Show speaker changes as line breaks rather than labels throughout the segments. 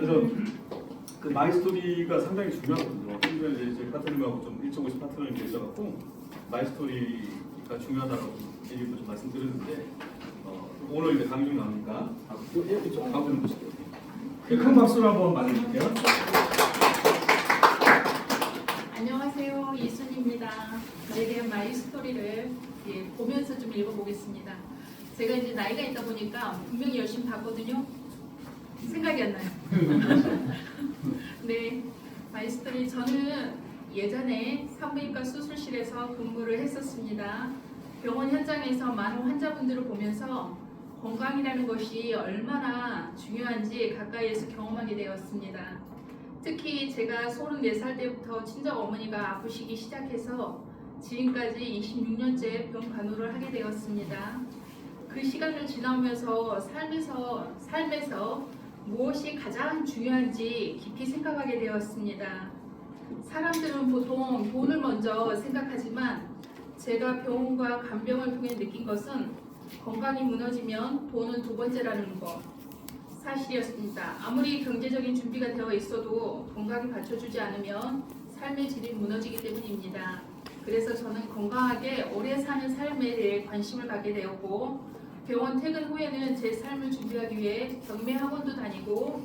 그래서 그 마이스토리가 상당히 중요하거든요. 근데 이제 제 파트너하고 좀 일정고시 파트너님 계셔갖고 마이스토리가 중요하다고 얘기도 좀 말씀드렸는데 오늘 이제 강의 중 나오니까 이쪽 가보는 보실게요. 큰 박수로 한번 맞아주세요.
안녕하세요, 이순입니다. 저에 대한 마이스토리를 보면서 좀 읽어보겠습니다. 제가 이제 나이가 있다 보니까 분명히 열심히 봤거든요. 생각이 안 나요. 네, 마이스토리 저는 예전에 산부인과 수술실에서 근무를 했었습니다. 병원 현장에서 많은 환자분들을 보면서 건강이라는 것이 얼마나 중요한지 가까이에서 경험하게 되었습니다. 특히 제가 34살 때부터 친정 어머니가 아프시기 시작해서 지금까지 26년째 병 간호를 하게 되었습니다. 그 시간을 지나오면서 삶에서 무엇이 가장 중요한지 깊이 생각하게 되었습니다. 사람들은 보통 돈을 먼저 생각하지만 제가 병원과 간병을 통해 느낀 것은 건강이 무너지면 돈은 두 번째라는 것. 사실이었습니다. 아무리 경제적인 준비가 되어 있어도 건강이 받쳐주지 않으면 삶의 질이 무너지기 때문입니다. 그래서 저는 건강하게 오래 사는 삶에 대해 관심을 갖게 되었고 병원 퇴근 후에는 제 삶을 준비하기 위해 경매 학원도 다니고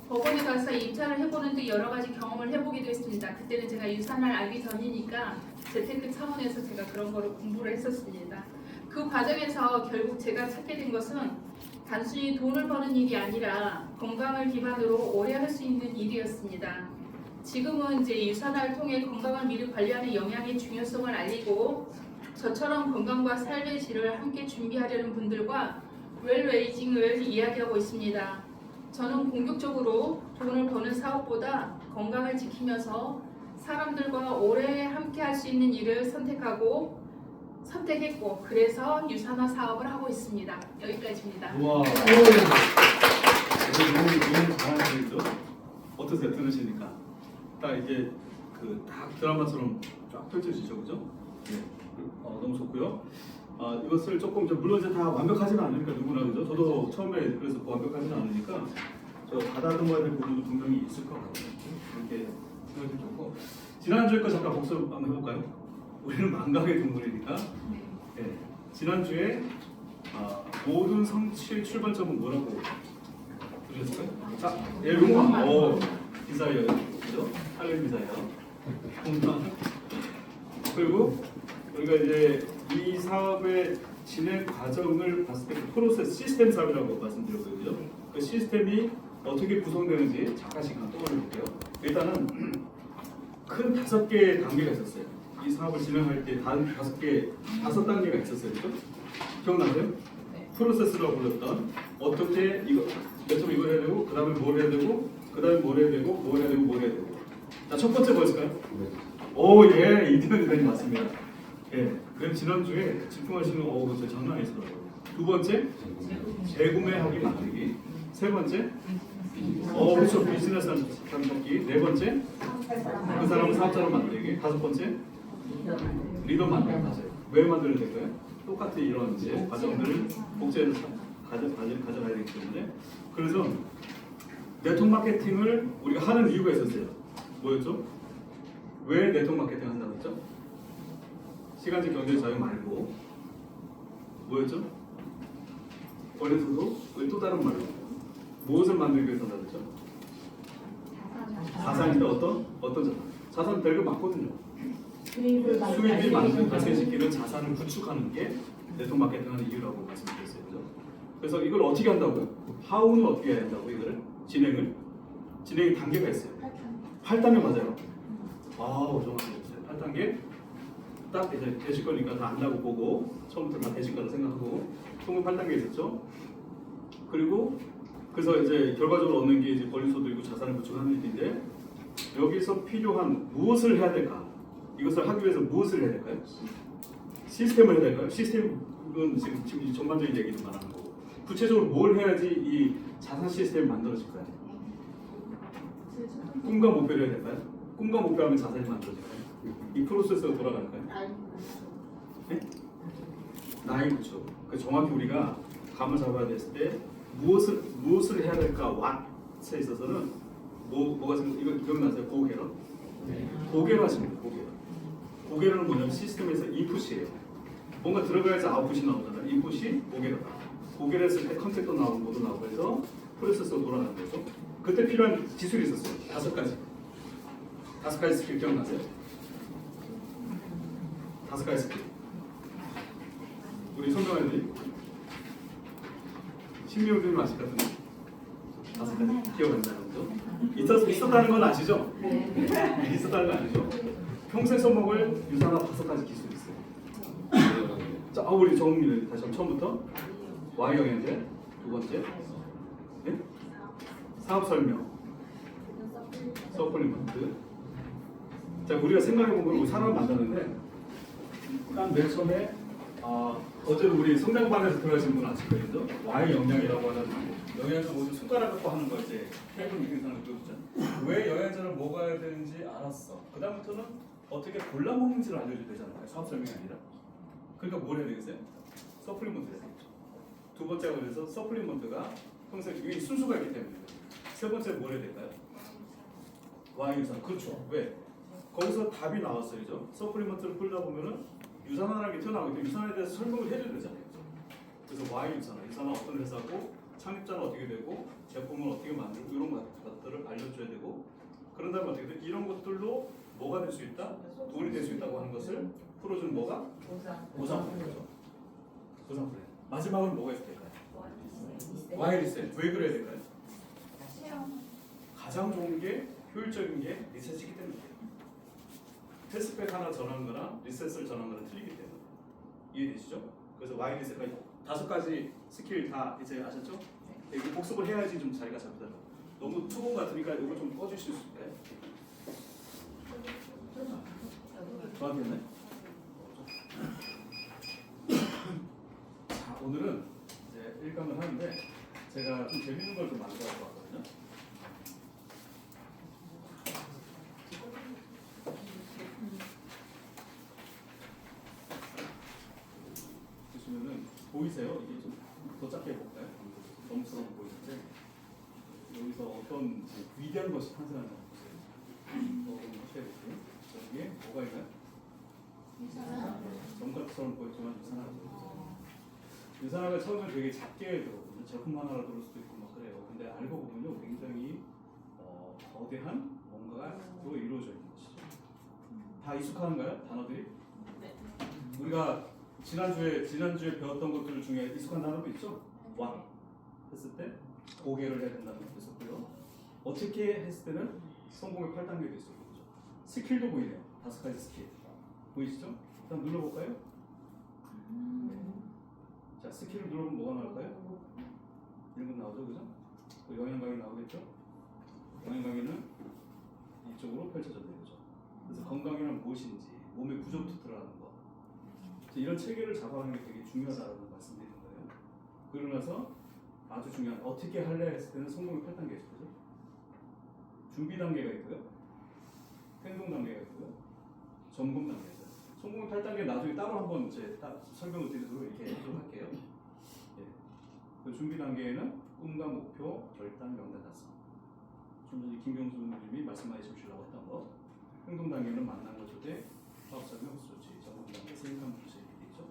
법원에 가서 입찰을 해보는 등 여러 가지 경험을 해보기도 했습니다. 그때는 제가 유산을 알기 전이니까 재테크 차원에서 제가 그런 거를 공부를 했었습니다. 그 과정에서 결국 제가 찾게 된 것은 단순히 돈을 버는 일이 아니라 건강을 기반으로 오래 할 수 있는 일이었습니다. 지금은 이제 유산을 통해 건강을 미리 관리하는 영양의 중요성을 알리고 저처럼 건강과 삶의 질을 함께 준비하려는 분들과 웰웨이징을 이야기하고 있습니다. 저는 공격적으로 돈을 버는 사업보다 건강을 지키면서 사람들과 오래 함께 할 수 있는 일을 선택했고 그래서 유산화 사업을 하고 있습니다. 여기까지입니다.
우와. 너무 잘하는 얘기죠. 어떠세요? 들으시니까 딱 이게 그 딱 드라마처럼 쫙 펼쳐지죠, 그죠? 네. 너무 좋고요. 이것을 조금 물론 이제 다 완벽하지는 않으니까 누구나 그죠? 저도 처음에 그래서 완벽하지는 않으니까 저 다다듬어야 될 부분도 분명히 있을 것 같아요. 이렇게 생각이 좋고 지난주에 거 잠깐 복습 한번 해볼까요? 우리는 망각의 동물이니까. 네. 지난주에 모든 성취의 출발점은 뭐라고 들으셨어요? 자, 예롱 기사예요, 그죠? 할렐 기사예요. 그리고 우리가 이제 이 사업의 진행 과정을 봤을 때 그 프로세스 시스템 사업이라고 말씀드렸거든요. 그 시스템이 어떻게 구성되는지 잠깐씩 떠올려 볼게요. 일단은 큰 5개의 단계가 있었어요. 이 사업을 진행할 때 다섯 단계가 있었어요. 그렇죠? 기억나세요?
네.
프로세스라고 불렀던 어떻게 이거 맨 처음 이걸 해야 되고 그 다음에 뭘 해야 되고 그 다음에 뭘 해야 되고 뭘 해야 되고 뭘 해야 되고 자, 첫 번째 뭐였을까요? 오, 예, 이태원 대표님 맞습니다. 예, 그럼 지난주에 집중하시는 거 진짜 장난 아니더라고요. 두 번째, 재구매하기 만들기. 세 번째, 그렇죠, 비즈니스 하기. 네 번째, 그 사람을 사업자로 만들기. 다섯 번째, 리더 만들기. 맞아요. 왜 만들어야 될까요? 똑같은 이런 이제 과정들을 복제해서 가져가야 되기 때문에. 그래서 네트워크 마케팅을 우리가 하는 이유가 있었어요. 뭐였죠? 왜 네트워크 마케팅 한다고 했죠? 시간적 경제 자유 말고 뭐였죠? 원래서도 왜 또 다른 말로 무엇을 만들기 위해서 한다고 했죠? 자산인데 어떤 자산? 자산 별거 많거든요. 수입이 발생시키는 자산을 구축하는 게 네트워크 마케팅하는 이유라고 말씀드렸어요. 그죠? 그래서 이걸 어떻게 한다고요? 하우는 어떻게 해야 한다고 이거를? 진행의 단계가 있어요. 8단계 맞아요. 정확하게 했어요. 8단계 딱 이제 되실 거니까 다 안다고 보고 처음부터 다 되실 거라 생각하고 총 8단계 있었죠. 그리고 그래서 이제 결과적으로 얻는 게 이제 권리소득이고 자산을 구축하는 일인데 여기서 필요한 무엇을 해야 될까? 이것을 하기 위해서 무엇을 해야 될까요? 시스템을 해야 될까요? 시스템은 지금 전반적인 얘기를 말하는 거고 구체적으로 뭘 해야지 이 자산 시스템이 만들어질까요? 꿈과 목표를 해야 될까요? 꿈과 목표하면 자산이 만들어질까요? 이 프로세스가 돌아갈까요? 네? 나이 그렇죠. 그 정확히 우리가 감을 잡아야 됐을 때 무엇을 해야 될까? 프로세스에 있어서는 뭐가 생겨? 이거 기억나세요? 고개로? 고개로 하십니다. 고개로. 고개로는 뭐냐면 시스템에서 인풋이에요. 뭔가 들어가야지 아웃풋이 나오잖아요. 인풋이 고개로다. 고개를 했을 때 컨택도 나오고 뭐도 나오고 해서 프로세스로 돌아가는 거죠. 그때 필요한 기술이 있었어요. 5가지. 5가지 스킬 기억나세요? 5가지 스킬. 우리 손정아님 신미호님 아실 것 같은데 5가지 기억 안 나는 거죠? 있었다는 건 아시죠? 네. 있었다는 건 아시죠? 평생 써먹을 유산화 5가지 기술이 있어요. 자, 우리 정민이 다시 한번 처음부터 Y 영양제 두 번째, 네? 사업 설명, 서플리먼트. 자, 우리가 생각해보면 우리 사람을 만드는데 맨 처음에 어제 우리 성장반에서 들어가신 분 아실 거예요. Y 영양이라고 하는 영양제 모두 손가락 갖고 하는 거 이제 태국 이긴 사람 배우잖아요. 왜 영양제를 먹어야 되는지 알았어. 그 다음부터는 어떻게 골라 먹는지를 알려줘야 되잖아요. 사업 설명이 아니라. 그러니까 뭘 해야 되겠어요? 서플리먼트를 해야 되겠죠. 두 번째가 그래서 서플리먼트가 평소에 이게 순수가 있기 때문에. 세 번째 뭘 해야 될까요? Y 유산. 그렇죠. 왜? 거기서 답이 나왔어요. 그죠? 서플리먼트를 풀다 보면은 유산화라는 게 튀어나오기 때문에 유산화에 대해서 설명을 해줘야 되잖아요. 그래서 Y 유산화. 유산화 어떤 회사고 창립자는 어떻게 되고 제품을 어떻게 만들고 이런 것들을 알려줘야 되고 그런 다음에 어떻게 돼? 이런 것들로 뭐가 될 수 있다? 도움이 될 수 있다고 하는 것을 풀어주는 뭐가? 보상 플랜이죠. 보상 플랜. 마지막으로 뭐가 있어야 될까요? Y 리셋. 왜 그래야 될까요? 가장 좋은 게 효율적인 게 리셋이기 때문에 테스트백 하나 전한 거나 리셋을 전한 거는 틀리기 때문에 이해되시죠? 그래서 Y 리셋까지 5가지 스킬 다 이제 아셨죠? 이거 복습을 해야지 좀 자리가 잡히더라고요. 너무 투본 같으니까 이거 좀 꺼주실 수 있을까요? 좋았겠네? 자, 오늘은 이제 1강을 하는데 제가 좀 재밌는 걸 좀 만들어 왔거든요. 보시면은 보이세요? 이게 좀 더 작게 해볼까요? 너무스러워 보이는데 여기서 어떤 위대한 것이 탄생하는지 보세요. 한번 해볼게요. 여기에 뭐가 있나요? 정답처럼 보였지만 유산화가 유산화가 처음에 되게 작게 들어오거든요. 제품 하나로 들을 수도 있고 막 그래요. 근데 알고 보면요 굉장히 거대한 뭔가가 이루어져 있는 것이죠. 다 익숙한가요? 단어들이?
네.
우리가 지난주에 배웠던 것들 중에 익숙한 단어도 있죠? 왕 했을 때 고개를 해야 된다는 것도 있었고요. 어떻게 했을 때는 성공의 8단계도 있었고 그죠? 스킬도 보이네요. 5가지 스킬 보이시죠? 일단 눌러볼까요? 자, 스킬을 눌러보면 뭐가 나올까요? 이런 건 나오죠, 그죠? 그 영양 강의 나오겠죠? 영양 강의는 이쪽으로 펼쳐졌네요, 그죠? 그래서 건강이란 무엇인지, 몸의 구조부터 들어가는 거. 이런 체계를 잡아가는 게 되게 중요하다고 말씀드리는 거예요. 그러고 나서 아주 중요한 어떻게 할래 했을 때는 성공의 8단계죠, 그죠? 준비 단계가 있고요, 행동 단계가 있고요, 점검 단계가 있어요. 성공의 8단계 나중에 따로 한번 이제 설명을 드리도록 이렇게 하도록 할게요. 예. 그 준비 단계에는 꿈과 목표, 결단, 명단 달성. 좀 전에 김경수 님이 말씀해 주시려고 했던 거. 행동 단계는 만남과 조대, 사업자명 호수 조치, 점검 단계, 세입한 분실 이렇게 있죠.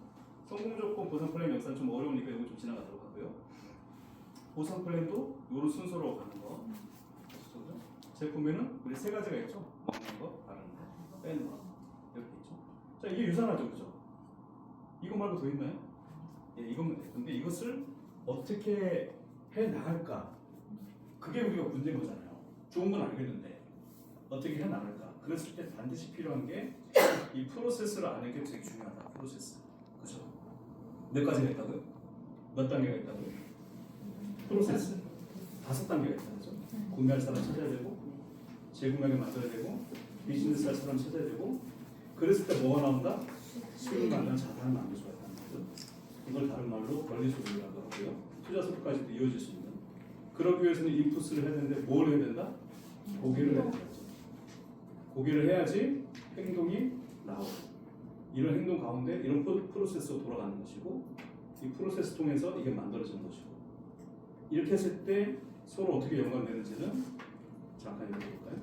성공 조건 보상 플랜 역사는 좀 어려우니까 이거 좀 지나가도록 하고요. 보상 플랜도 이런 순서로 가는 거. 아시죠? 제품에는 우리 3가지가 있죠. 먹는 거, 바르는 거, 빼는 거 이렇게 있죠. 자, 이게 유산화죠, 그죠? 이거 말고 더 있나요? 예, 이거면 돼요. 근데 이것을 어떻게 해 나갈까? 그게 우리가 문제인 거잖아요. 좋은 건 알겠는데 어떻게 해 나갈까? 그랬을 때 반드시 필요한 게 이 프로세스를 아는 게 되게 중요하다. 프로세스, 그죠? 몇 가지가 있다고요? 몇 단계가 있다고요? 프로세스 5단계가 있다는 거죠. 구매할 사람 찾아야 되고, 재구매하게 만들어야 되고, 비즈니스 할 사람 찾아야 되고, 그랬을 때 뭐가 나온다? 수익을 만드는 자산을 만들 수가 있다는 거죠. 이걸 다른 말로 권리 소득이라고 하고요. 투자 소득까지도 이어질 수 있는. 그러기 위해서는 인풋을 해야 되는데 뭘 해야 된다? 고개를 해야 된다. 고개를 해야지 행동이 나오고, 이런 행동 가운데 이런 프로세스로 돌아가는 것이고, 이 프로세스 통해서 이게 만들어지는 것이고, 이렇게 했을 때 서로 어떻게 연관되는지는 잠깐 읽어볼까요?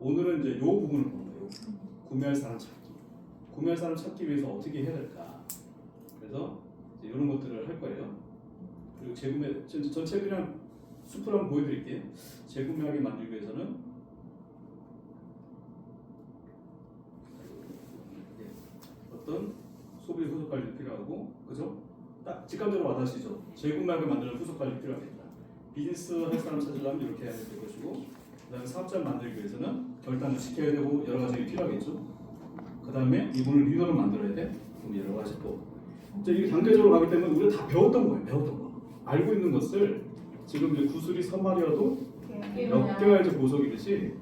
오늘은 이제 이 부분을 보는 거예요. 구매할 사람 찾기. 구매할 사람 찾기 위해서 어떻게 해야 될까? 그래서 이제 이런 것들을 할 거예요. 그리고 재구매, 전체 그냥 숲을 한번 보여드릴게요. 재구매하게 만들기 위해서는 어떤 소비 후속 관리도 필요하고, 그죠? 딱 직감적으로 와닿으시죠? 재구매하게 만드는 후속 관리 필요하겠다. 비즈니스 할 사람 찾으려면 이렇게 해야 될 것이고, 그다음에 사업자를 만들기 위해서는 결단을 시켜야 되고 여러 가지 필요하겠죠. 그다음에 이분을 리더를 만들어야 돼. 그럼 여러 가지 또 이게 단계적으로 가기 때문에 우리가 다 배웠던 거예요. 배웠던 거. 알고 있는 것을 지금 이제 구슬이 선말이어도 몇 개가 이제 보석이듯이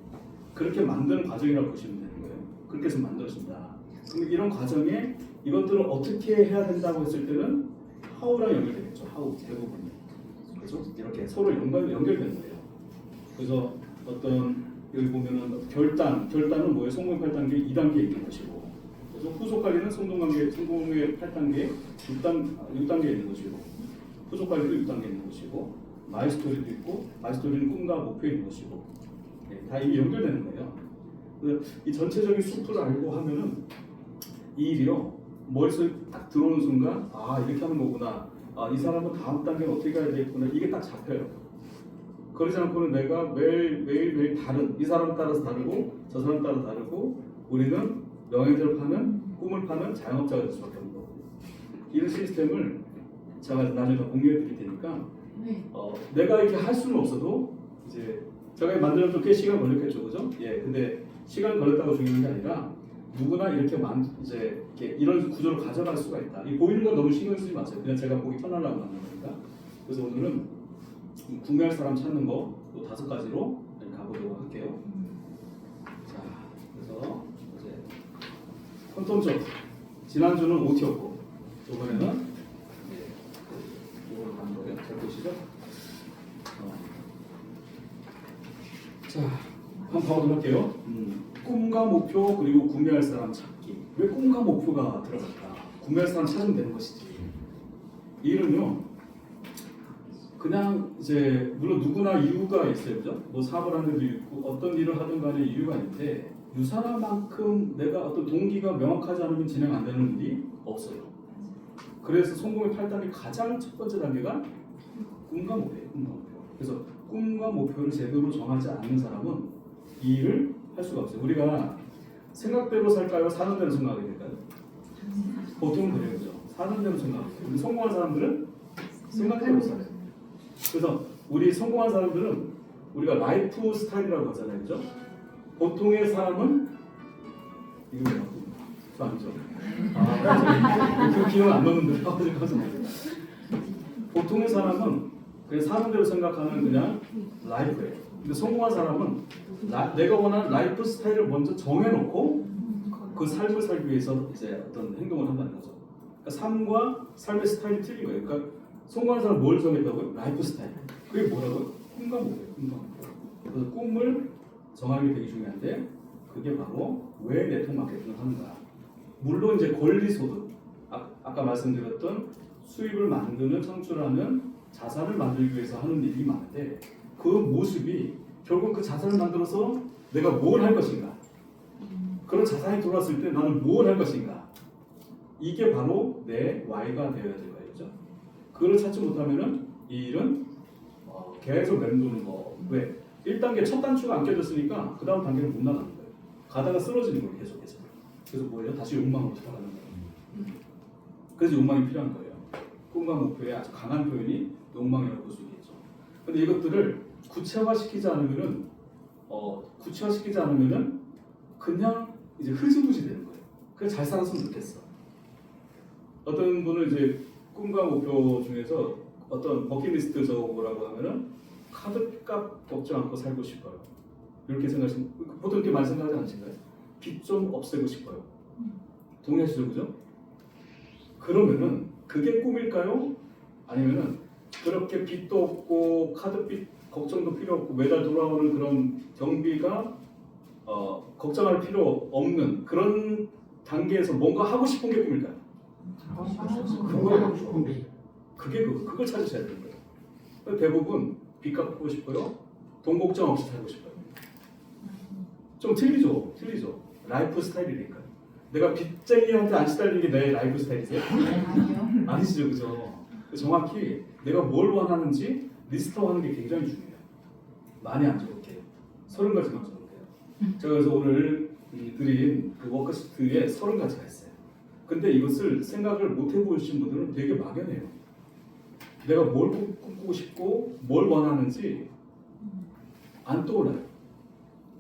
그렇게 만드는 과정이라고 보시면 되는 거예요. 그렇게 해서 만들어진다. 그럼 이런 과정에 이것들을 어떻게 해야 된다고 했을 때는 하우랑 연결되겠죠. 하우 대부분이. 그렇죠? 이렇게 서로 연결되는 거예요. 그래서 어떤 여기 보면은 결단은 뭐예요? 성공 8단계 2단계에 있는 것이고, 그래서 후속 관리는 성공의 8단계 6단계에 있는 것이고, 후속 관리도 6단계에 있는 것이고, 마이스토리도 있고, 마이스토리는 꿈과 목표에 있는 것이고, 다 이게 연결되는 거예요. 그래서 이 전체적인 숲을 알고 하면은 이 일이요 머릿속에 딱 들어오는 순간 아 이렇게 하는 거구나. 아, 이 사람은 다음 단계는 어떻게 가야 되겠구나. 이게 딱 잡혀요. 그러지 않고는 내가 매일 다른 이 사람 따라서 다르고 저 사람 따라 다르고 우리는 명예를 파는 꿈을 파는 자영업자가 될 수밖에 없는 거고 이런 시스템을 제가 나중에 더 공유해 드릴 테니까 내가 이렇게 할 수는 없어도 이제 제가 만들어도 꽤 시간 걸렸겠죠, 그죠? 예, 근데 시간 걸렸다고 중요한 게 아니라 누구나 이렇게 이제 이렇게 이런 구조를 가져갈 수가 있다. 이 보이는 건 너무 신경 쓰지 마세요. 그냥 제가 보기 편하려고 하는 거니까. 그래서 오늘은 구매할 사람 찾는 거 또 5가지로 가보도록 할게요. 자, 그래서 이제 컨텀적 지난주는 OT였고 이번에는 이걸로 가는 거예요. 잘 보시죠? 자, 한번 가보도록 할게요. 꿈과 목표 그리고 구매할 사람 찾기. 왜 꿈과 목표가 들어갈까? 구매할 사람 찾으면 되는 것이지. 이 일은요. 그냥 이제 물론 누구나 이유가 있어요, 그죠? 뭐 사업을 하는 데도 있고 어떤 일을 하든 간에 이유가 있는데 유사만큼 내가 어떤 동기가 명확하지 않으면 진행 안 되는 일이 없어요. 그래서 성공의 8단계 가장 첫 번째 단계가 꿈과 목표예요. 꿈과 목표. 그래서 꿈과 목표를 제대로 정하지 않는 사람은 이 일을 할 수가 없어요. 우리가 생각대로 살까요? 사는 대로 생각하게 될까요? 보통은 그래요, 그죠? 사는 대로 생각하게 돼요. 근데 성공한 사람들은 생각대로 살아요. 그래서 우리 성공한 사람들은 우리가 라이프 스타일이라고 하잖아요, 그죠? 보통의 사람은 이거 왜 나왔죠? 저 아니죠? 그 기억 안 넣는데 보통의 사람은 그냥 사는 대로 생각하는 그냥 라이프예요. 근데 성공한 사람은 내가 원하는 라이프 스타일을 먼저 정해놓고 그 삶을 살기 위해서 이제 어떤 행동을 한다는 거죠. 그러니까 삶과 삶의 스타일이 틀린 거예요. 그러니까 성공한 사람 뭘 정했다고요? 라이프 스타일. 그게 뭐라고요? 꿈과 목표예요. 꿈과 목표. 그래서 꿈을 정하는 게 되게 중요한데 그게 바로 왜 네트워크 마케팅을 하는가. 물론 이제 권리소득, 아까 말씀드렸던 수입을 만드는 창출하는 자산을 만들기 위해서 하는 일이 많은데 그 모습이 결국 그 자산을 만들어서 내가 뭘 할 것인가. 그런 자산이 들어왔을 때 나는 뭘 할 것인가. 이게 바로 내 Y가 되어야 될 거예요. 그죠? 그걸 찾지 못하면은 이 일은 계속 맴도는 거. 왜? 1단계 첫 단추가 안 껴졌으니까 그 다음 단계는 못 나가는 거예요. 가다가 쓰러지는 거예요. 계속해서. 그래서 뭐예요? 다시 욕망으로 돌아가는 거예요. 그래서 욕망이 필요한 거예요. 꿈과 목표의 아주 강한 표현이 욕망이라고 볼 수 있겠죠. 근데 이것들을 구체화시키지 않으면은 그냥 이제 흐지부지 되는 거예요. 그냥 잘 살았으면 좋겠어. 어떤 분은 이제 꿈과 목표 중에서 어떤 버킷리스트 적어보라고 하면은 카드값 걱정 않고 살고 싶어요. 이렇게 생각하시는 보통 이렇게 많이 생각하지 않으신가요? 빚 좀 없애고 싶어요. 동의하시죠, 그죠? 그러면은 그게 꿈일까요? 아니면은 그렇게 빚도 없고 카드빚 걱정도 필요 없고 매달 돌아오는 그런 경비가 걱정할 필요 없는 그런 단계에서 뭔가 하고 싶은 게 꿈일까요? 그걸 찾으셔야 되는 거예요. 대부분 빚 갚고 싶어요? 돈 걱정 없이 살고 싶어요? 좀 틀리죠. 라이프 스타일이니까. 내가 빚쟁이한테 안 시달리는 게 내 라이프 스타일이세요?
아니요.
아니시죠, 그죠? 정확히 내가 뭘 원하는지 리스트화하는 게 굉장히 중요해요. 많이 안 적을게요. 30가지만 적을게요. 제가 그래서 오늘 드린 그 워크시트에 30가지가 있어요. 근데 이것을 생각을 못 해보신 분들은 되게 막연해요. 내가 뭘 꿈꾸고 싶고 뭘 원하는지 안 떠올라요.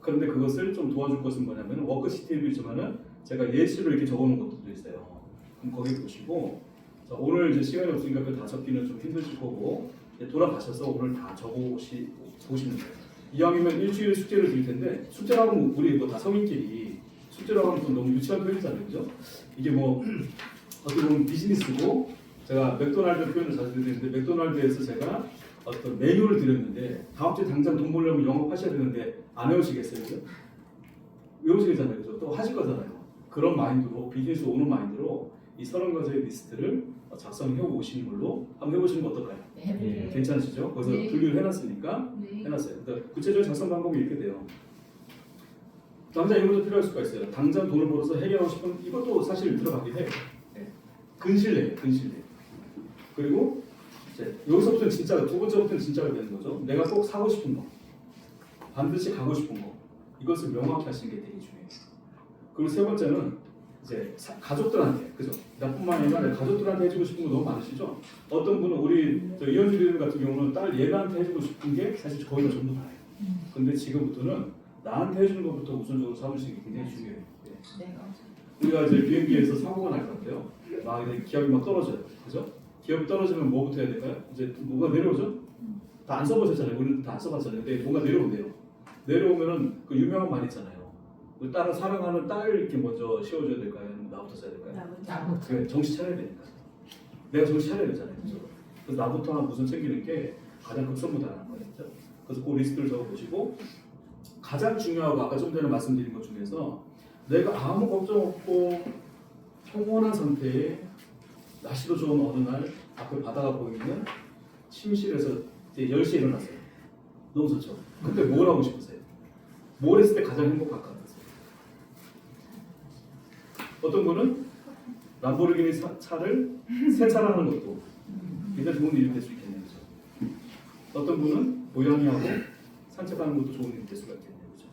그런데 그것을 좀 도와줄 것은 뭐냐면 워크시트에도 있지만은 제가 예시로 이렇게 적어놓은 것도 있어요. 그럼 거기 보시고 자, 오늘 이제 시간이 없으니까 그 다 적기는 좀 힘드실 거고 이제 돌아가셔서 오늘 다 적어보시면 돼요. 이왕이면 일주일 숙제를 드릴 텐데 숙제라고 하면 우리 뭐 다 성인끼리 숙제라고 하면 좀 너무 유치한 표현이잖아요, 그죠? 이게 뭐 어떻게 보면 비즈니스고 제가 맥도날드 표현을 자주 드리는데 맥도날드에서 제가 어떤 메뉴를 드렸는데 다음 주에 당장 돈 벌려면 영업하셔야 되는데 안 외우시겠어요, 그죠? 외우시겠잖아요, 그죠? 또 하실 거잖아요. 그런 마인드로 비즈니스 오는 마인드로 이 30가지의 리스트를 작성해 오시는 걸로 한번 해보시는 거 어떨까요?
네.
괜찮으시죠? 그래서
네.
분류를 해놨으니까
네.
해놨어요. 그러니까 구체적인 작성 방법이 이렇게 돼요. 당장 이것도 필요할 수가 있어요. 당장 돈을 벌어서 해결하고 싶은 이것도 사실 들어가긴 해요. 네. 근실내예요, 근실내. 그리고 이제 여기서부터는 진짜 두 번째부터는 진짜가 되는 거죠. 내가 꼭 사고 싶은 거, 반드시 가고 싶은 거, 이것을 명확히 하시는 게 되게 중요해요. 그리고 세 번째는 이제 가족들한테, 그죠? 나뿐만 아니라 내 가족들한테 해주고 싶은 거 너무 많으시죠? 어떤 분은 우리 이현주 같은 경우는 딸 얘한테 해주고 싶은 게 사실 거의 다 전부 다예요. 근데 지금부터는 나한테 해주는 것부터 우선적으로 삼으시는 게 굉장히 중요해요. 네.
네.
우리가 이제 비행기에서 사고가 날 건데요. 막 이제 기압이 막 떨어져요, 그죠? 기압이 떨어지면 뭐부터 해야 될까요? 이제 뭔가 내려오죠? 다 안 써보셨잖아요. 우리는 다 안 써봤잖아요. 근데 뭔가 내려온대요. 내려오면은 그 유명한 말 있잖아요. 그 딸을 사랑하는 딸 이렇게 먼저 씌워줘야 될까요? 아니면 나부터 써야 될까요?
나부터.
그래, 정신 차려야 되니까. 내가 정신 차려야 되잖아요. 그죠? 그래서 나부터 하나 우선 챙기는 게 가장 급선무다라는 거예요. 그죠? 그래서 그 리스트를 적어보시고 가장 중요하고 아까 좀 전에 말씀드린 것 중에서 내가 아무 걱정 없고 평온한 상태에 날씨도 좋은 어느 날 앞에 바다가 보이는 침실에서 이제 10시에 일어났어요. 너무 좋죠? 그때 뭘 하고 싶으세요? 뭘 했을 때 가장 행복할 것 같으세요? 어떤 분은 람보르기니 차를 세차하는 것도 굉장히 좋은 일이 될 수 있겠네요. 그렇죠? 어떤 분은 고양이하고 산책하는 것도 좋은 일이 될 수가 있겠네요. 그렇죠?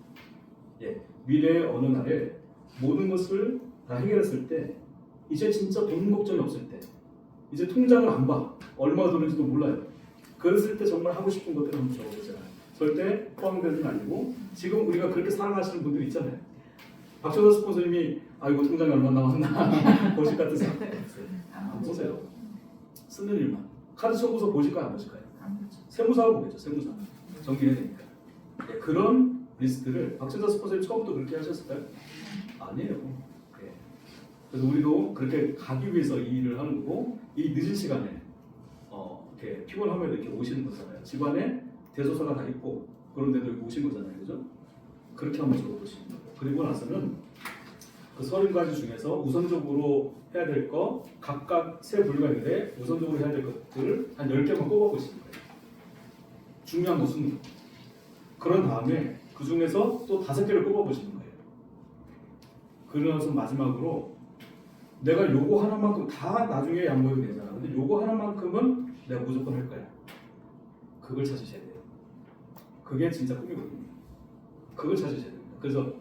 예, 미래의 어느 날에 모든 것을 다 해결했을 때 이제 진짜 돈 걱정이 없을 때 이제 통장을 안 봐. 얼마가 들어있는지도 몰라요. 그랬을 때 정말 하고 싶은 것들을 한번 적어보잖아요. 절대 포함되는 아니고 지금 우리가 그렇게 살아가시는 분들 있잖아요. 박정선 스폰서님이 이거 통장에 얼마 남았나 보실 같은 생각 안 보세요. 쓰는 일만. 카드 청구서 보실까요? 안 보실까요? 세무사하고 보겠죠. 세무사. 정리해야 되니까. 네, 그런 리스트를 박정선 스폰서님 처음부터 그렇게 하셨을까요? 아니에요. 네. 그래서 우리도 그렇게 가기 위해서 이 일을 하는 거고 이 늦은 시간에 이렇게 피곤하면 이렇게 오시는 거잖아요. 집안에 대소사가 다 있고 그런데도 여기 오신 거잖아요. 그죠? 그렇게 한번 적어보시는 거예요. 그리고 나서는 그 30가지 중에서 우선적으로 해야 될 거 각각 세 분류가 있는데 우선적으로 해야 될 것들을 한 10개만 꼽아보시는 거예요. 중요한 거 20개. 그런 다음에 그 중에서 또 5개를 꼽아보시는 거예요. 그러면서 마지막으로 내가 요거 하나만큼 다 나중에 양보해도 되잖아. 근데 요거 하나만큼은 내가 무조건 할 거야. 그걸 찾으셔야 돼요. 그게 진짜 꿈이거든요. 그걸 찾으셔야 됩니다. 그래서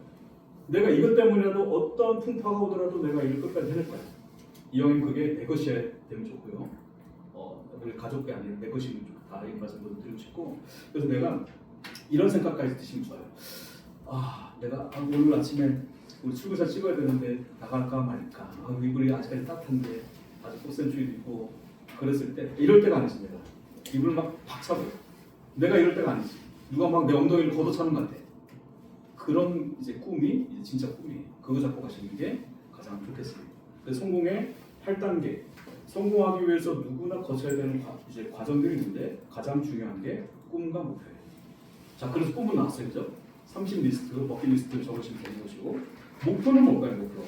내가 이것 때문이라도 어떤 풍파가 오더라도 내가 이걸 끝까지 해낼 거야. 이왕이면 그게 내 것이어야 되면 좋고요. 우리 가족이 아니라 내 것이면 좋다. 이런 말씀도 드리고 싶고 그래서 내가 이런 생각까지 드시면 좋아요. 내가 오늘 아침에 우리 출근사 찍어야 되는데 나갈까 말까. 이불이 아직까지 따뜻한데 아직 꽃샘추위도 있고 그랬을 때 이럴 때가 아니지 내가. 이불 막 팍 차버려. 내가 이럴 때가 아니지. 누가 막 내 엉덩이를 걷어차는 것 같아. 그런 이제 꿈이 이제 진짜 꿈이에요. 그거 잡고 가시는 게 가장 좋겠습니다. 그래서 성공의 8단계. 성공하기 위해서 누구나 거쳐야 되는 이제 과정들이 있는데 가장 중요한 게 꿈과 목표예요. 자, 그래서 꿈은 나왔어요, 그죠? 30 리스트, 버킷리스트를 적으시면 되는 것이고 목표는 뭘까요, 목표?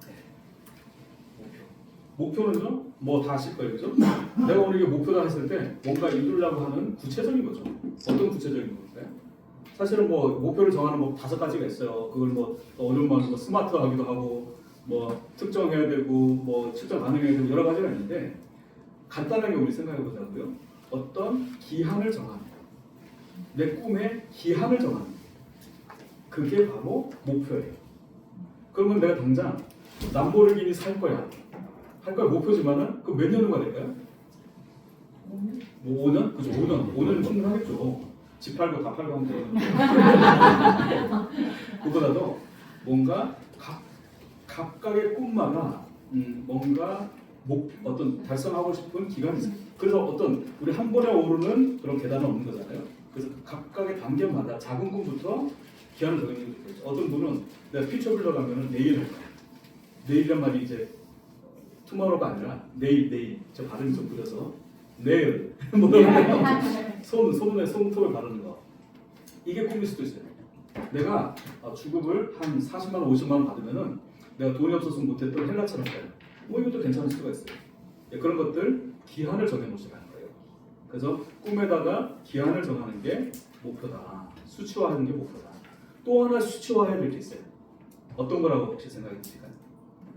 네. 목표. 목표는요, 뭐 다 아실 거예요, 그죠? 내가 오늘 이게 목표다 했을 때 뭔가 이루려고 하는 구체적인 거죠. 어떤 구체적인 건가요? 사실은 뭐 목표를 정하는 뭐 5가지가 있어요. 그걸 뭐 어려운 말로 뭐 스마트하기도 하고, 뭐 특정해야 되고, 뭐 측정 가능해야 되고 여러 가지가 있는데 간단하게 우리 생각해 보자고요. 어떤 기한을 정하는 거, 내 꿈의 기한을 정하는 거, 그게 바로 목표예요. 그러면 내가 당장 람보르기니 살 거야. 할 거야 목표지만은 그 몇 년 후가 될까요? 뭐 5년? 그죠, 5년은 충분하겠죠. 집 팔고 다 팔고 하면 돼요. 그보다도 뭔가 각각의 꿈마다 뭔가 어떤 달성하고 싶은 기간이 있어요. 그래서 어떤 우리 한 번에 오르는 그런 계단은 없는 거잖아요. 그래서 각각의 단계마다 작은 꿈부터 기한을 정해는 게 좋겠죠. 어떤 분은 내가 퓨처 빌더 가면은 내일 할 거야. 내일이란 말이 이제 투마로가 아니라 내일. 저 발음이 좀 그려서 내일 손에 손톱을 바르는 거. 이게 꿈일 수도 있어요. 내가 주급을 한 40만 원, 50만 원 받으면은 내가 돈이 없어서 못했던 헬라처럼 돼요. 뭐 이것도 괜찮을 수가 있어요. 그런 것들 기한을 정해놓으시라는 거예요. 그래서 꿈에다가 기한을 정하는 게 목표다. 수치화하는 게 목표다. 또 하나 수치화해야 될 게 있어요. 어떤 거라고 혹시 생각이 드실까요?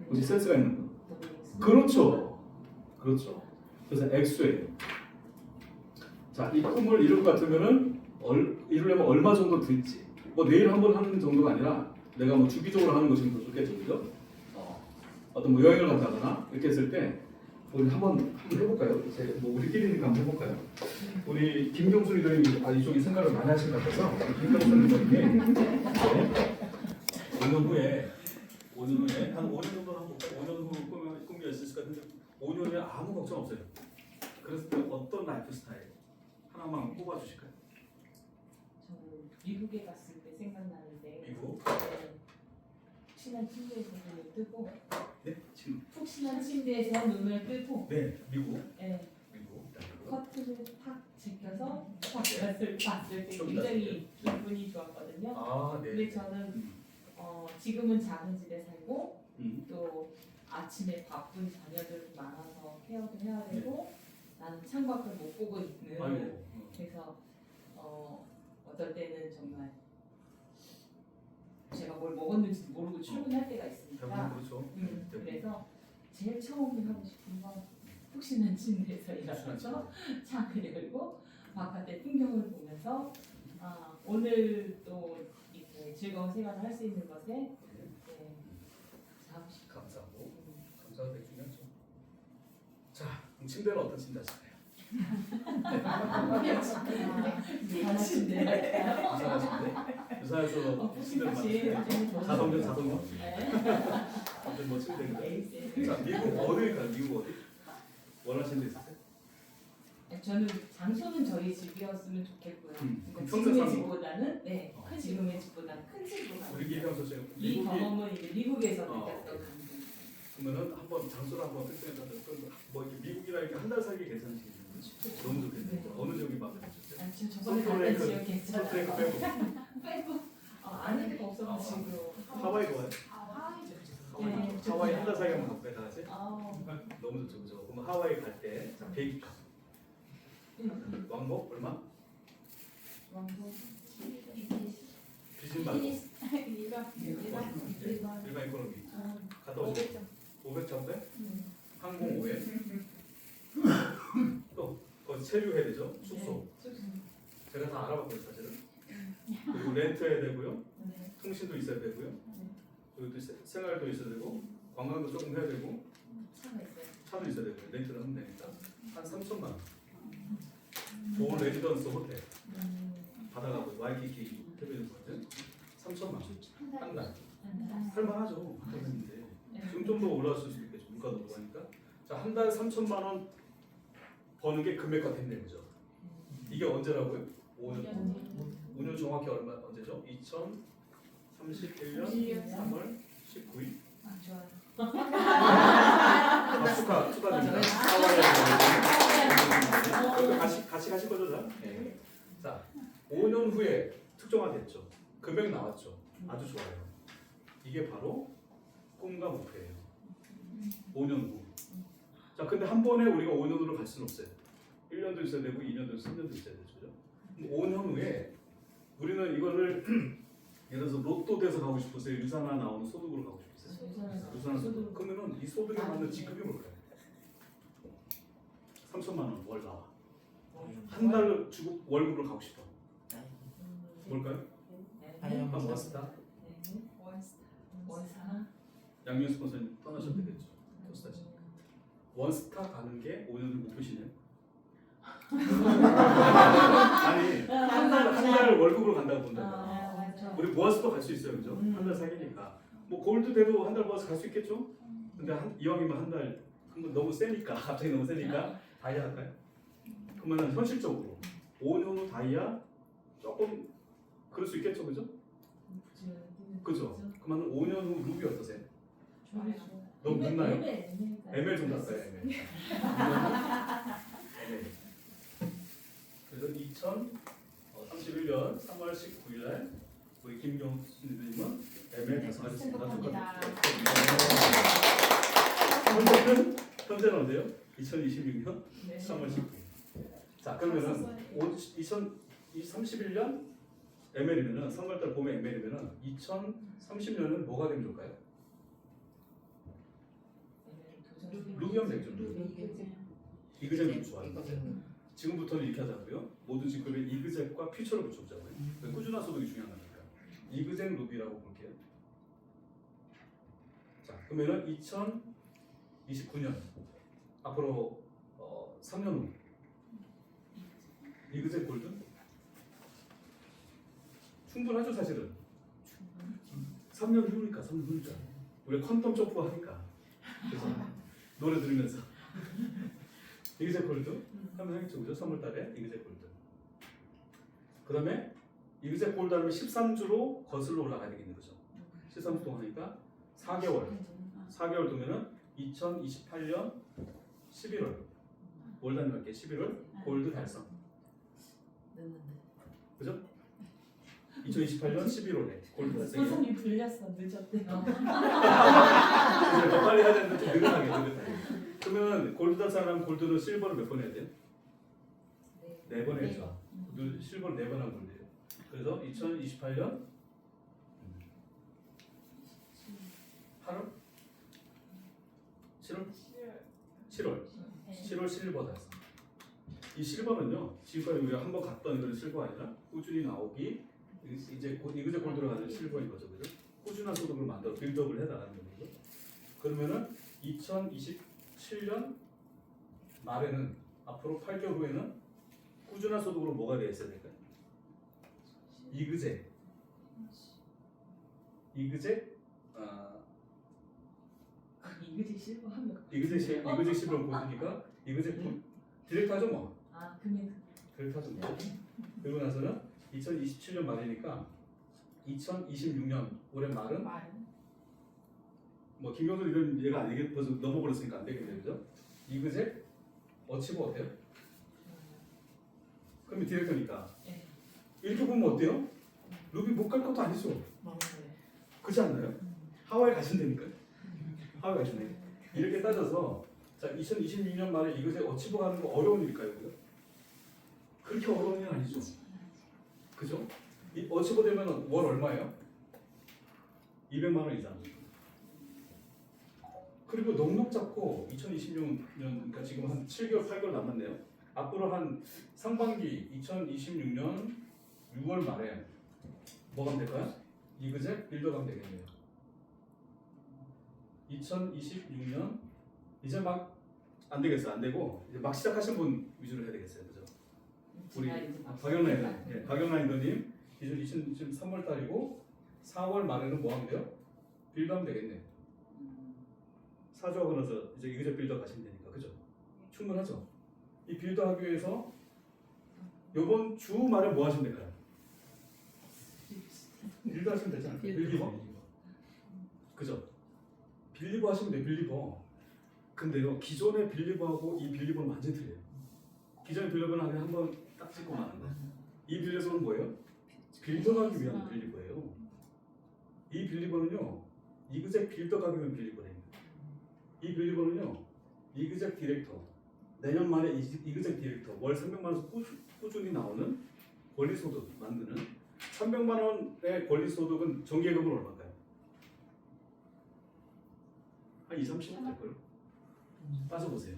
혹시 센스가 있는 분? 그렇죠. 그래서 액수예요. 자, 이 꿈을 이룰 것 같으면은 이루려면 얼마 정도 들지? 뭐 내일 한번 하는 정도가 아니라 내가 뭐 주기적으로 하는 것이 더 좋겠죠, 그죠? 어떤 뭐 여행을 간다거나 이렇게 했을 때 우리 한번 해볼까요? 뭐 우리끼리니까 한번 해볼까요? 우리 김경수 리더님이 이쪽에 생각을 많이 하신 것 같아서 김경수 리더님이 5년 후에 한 5년 정도 한번 볼까요? 5년 후 꿈이 있을 것 같은데 5년에 아무 걱정 없어요. 그랬을 때 어떤 라이프 스타일 하나만 뽑아주실까요?
저는 미국에 갔을 때 생각나는데
미국?
푹신한 침대에서 눈을 뜨고
네? 지금?
푹신한 침대에서 눈을 뜨고
네, 미국.
네,
미국.
커튼을 탁 제껴서 봤을 때 굉장히 기분이 좋았거든요.
아, 네.
근데 저는 지금은 작은 집에 살고 또 아침에 바쁜 자녀들 많아서 케어도 해야 되고 나는 창밖을 못 보고 있는
아이고.
그래서 어떨 때는 정말 제가 뭘 먹었는지도 모르고 출근할 때가 있으니까
그렇죠.
그래서 제일 처음에 하고 싶은 건 푹신한 침대에서 일어나서 창을 열고 바깥의 풍경을 보면서 오늘 또 이렇게 즐거운 생활을 할 수 있는 것에 하고 싶어요.
감사하고 감사가 되게 중요하죠. 자, 그럼 침대는 어떤 침대 하실까요? 유사해서 침대를 만드세요. 자동전. 아무튼 뭐 침대인데. 자, 미국 어디일까요? 미국 어디? 원하시는 데 있으세요?
저는 장소는 저희 집이었으면 좋겠고요. 그러니까
평생
지금의
사는
집보다는 지금의 집보다는 큰 집으로 가요.
우리 기병소 지금
이
미국이
경험은 이제 미국에서 느꼈던 감정.
그러면은 한번 장소를 한번 특정해서 뭐 이렇게 미국이나 이렇게 한 달 살기 괜찮으시겠어요? 너무 좋겠네요. 어느 지역이 마음에 드셨어요?
저 저번에 갔던 지역
선트레이크
괜찮아요.
빼고
아는 데가 없어가지고.
하와이 좋아요? 하와이 한 달 살기 한번 가볼까요? 다 같이? 너무 좋죠, 그죠? 그럼 하와이 갈 때 비행기 값 왕복 얼마?
왕복
비즈니스
일반
일반 이코노미 갔다 오시죠. 500 정도? 항공 500. 또 거기 체류해야 되죠. 숙소. 제가 다 알아봤거든요, 사실은. 그리고 렌트 해야 되고요. 통신도 있어야 되고요. 그리고 또 생활도 있어야 되고 관광도 조금 해야 되고
차가 있어요.
차도 있어야 되고 렌트를 하면 되니까 한 3천만 원. 좋은 레지던스 호텔 받아가고 와이키키 해변 거든 3천만 원. 한 달. 할만하죠. 한달인데 지금 좀 더 올라왔을 수도 있겠죠. 물가도 오르고 하니까. 자, 한 달 3천만 원 버는 게 금액과 된다는 거죠. 이게 언제라고요? 5년 정확히 얼마 언제죠? 2031년 3월 19일.
좋아요.
축하드립니다. 같이 가실 거죠, 자? 네. 자, 5년 후에 특정화됐죠. 금액 나왔죠. 아주 좋아요. 이게 바로 꿈과 목표예요. 5년 후. 자, 근데 한 번에 우리가 5년으로 갈 수는 없어요. 1년도 있어야 되고 2년도 3년도 있어야 되죠. 그죠? 5년 후에 우리는 이거를 예를 들어서 로또 돼서 가고 싶었어요. 유산화 나오는 소득으로 가고 싶었어요. 유산화 소득. 그러면은 이 소득에 맞는 직급이 뭘까요? 3천만 원 월 나와. 한 달 주고 월급으로 가고 싶어. 뭘까요? 한 원스타?
원사.
양윤수 선생님 떠나셔도 되겠죠. 토스타지. 원스타 가는 게 5년을 목표시네요. 아니 한 달 월급으로 간다고 본다. 우리 모아서도 갈 수 있어요, 그죠? 한 달 사기니까. 뭐 골드 돼도 한 달 모아서 갈 수 있겠죠? 근데 이왕이면 한 달 그러면 너무 세니까 갑자기 너무 세니까 다이아 할까요? 그러면 현실적으로 5년 후 다이아 조금 그럴 수 있겠죠, 그죠? 그죠? 그러면 5년 후 루비 어떠세요? 너무 늦나요? ML 좀 갈까요? ML. 그래서 2031년 3월 19일 날 우리 김경수 님은 ML 달성하셨습니다. 현재는 언제요? 2026년 3월 19일. 자, 그러면은 2031년 ML이면은 3월달 봄에 ML이면은 2030년은 뭐가 되면 좋을까요? 루비하면 되죠. 이그젝 좋아요. 지금부터는 이렇게 하자고요. 모든 직급에 이그젝과 퓨처를 붙여보자고요. 꾸준한 소득이 중요한 거니까. 이그젝 루비라고 볼게요. 자, 그러면은 2029년 앞으로 3년 후 이그젝 골드 충분하죠, 사실은. 3년 후니까 3년 후니까 우리 퀀텀 점프 하니까 그래서 노래 들으면서 이그젝 골드 하면 하겠죠, 그죠? 3월달에 이그젝 골드. 그 다음에 이그젝 골드 하면 13주로 거슬러 올라가야 되겠는 거죠. 13주 동안 하니까 4개월 두면은 2028년 11월 월 단위로 할게. 11월 골드 달성. 그죠? 2028년 11월에 골드 달성.
소송이 불렸어. 늦었대요.
더 빨리 해야 되는데 좀 느긋하게. 그러면 골드 달성하면 골드는 실버를 몇 번 해야 돼요? 4번 해야죠. 실버를 4번 하면 골드예요. 그래서 2028년 8월? 7월 실버 달성. 이 실버는요, 지금까지 우리가 한번 갔던 그런 실버가 아니라 꾸준히 나오기, 이제 이그젝 골드로 가는 실버인 거죠, 그죠? 꾸준한 소득을 만들어 빌드업을 해나가는 거죠. 그러면은 2027년 말에는 앞으로 8개월 후에는 꾸준한 소득으로 뭐가 되어 있어야 될까요? 이그젝
이그젝 실버 하면
이그젝 실버를 보니까 이그젝 디렉트 하죠 뭐.
그러면
디렉트 하죠 뭐. 그리고 나서는 2027년 말이니까 2026년 올해 말은 뭐 김경수 이런 얘가 이게 벌써 넘어버렸으니까 안 되겠네요, 그죠? 이그젝 어치버 어때요? 그러면 디렉터니까 이렇게 보면 어때요? 루비 못 갈 것도 아니죠. 그렇지 않나요? 하와이 가신다니까요. 하와이 가신다니까. 이렇게 따져서 자 2026년 말에 이것에 어치버 가는 거 어려운 일일까요? 그죠? 그렇게 어려운 일은 아니죠. 그죠? 이 어치버 되면 월 얼마예요? 200만 원 이상. 그리고 넉넉 잡고 2026년 그러니까 지금 한 7개월 8개월 남았네요. 앞으로 한 상반기 2026년 6월 말에 뭐 가면 될까요? 이그젝 빌더 가면 되겠네요. 2026년 이제 막 안 되겠어요. 안 되고 이제 막 시작하신 분 위주로 해야 되겠어요. 그죠? 우리 박영라이더님 지금 3월 달이고 4월 말에는 뭐 하면 돼요? 빌더 하면 되겠네. 사주하고 나서 이제 이그젝 빌더 가시면 되니까. 그죠? 충분하죠? 이 빌더 하기 위해서 요번 주 말에 뭐 하시면 될까요? 빌더 하시면 되잖아요. 빌리버. 그죠? 빌리버 하시면 돼요. 빌리버. 근데요, 기존의 빌리버하고 이 빌리버는 완전히 틀려요. 기존의 빌리버는 한 번 딱 찍고 마는 거. 이 빌리버는 뭐예요? 빌더 가기 위한 빌리버예요. 이 빌리버는요, 이그젝 빌더 가기 위한 빌리버예요. 이 빌리버는요,
이그젝 디렉터, 내년 말에 이그젝 디렉터 월 300만 원에서 꾸준히 나오는 권리소득 만드는 300만 원의 권리소득은 정기예금은 얼마일까요? 한 2, 30억 될걸요? 따져보세요.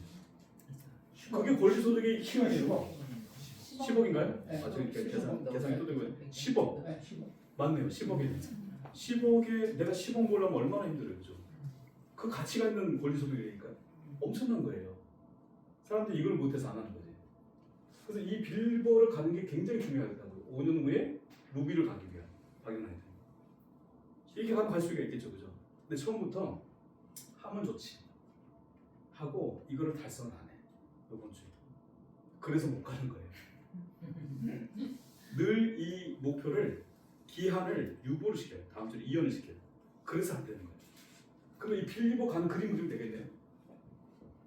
그게 권리소득의 힘이에요. 10억인가요?
네.
아, 저기 계산이 또 되고요. 10억.
네, 10억.
맞네요. 10억에 10억에 내가 10억 벌려면 얼마나 힘들어요, 그죠? 그 가치가 있는 권리소득이니까 엄청난 거예요. 사람들이 이걸 못해서 안 하는 거지. 그래서 이 빌보를 가는 게 굉장히 중요하다고요. 5년 후에 루비를 가기 위한 박연아이들. 이렇게 가면 갈 수가 있겠죠, 그죠? 근데 처음부터 하면 좋지. 하고 이거를 달성을 안 해. 이번 주에. 그래서 못 가는 거예요. 늘 이 목표를 기한을 유보를 시켜요. 다음 주에 이연을 시켜요. 그래서 안 되는 거예요. 그럼 이 빌리보 가는 그림 그리면 되겠네요.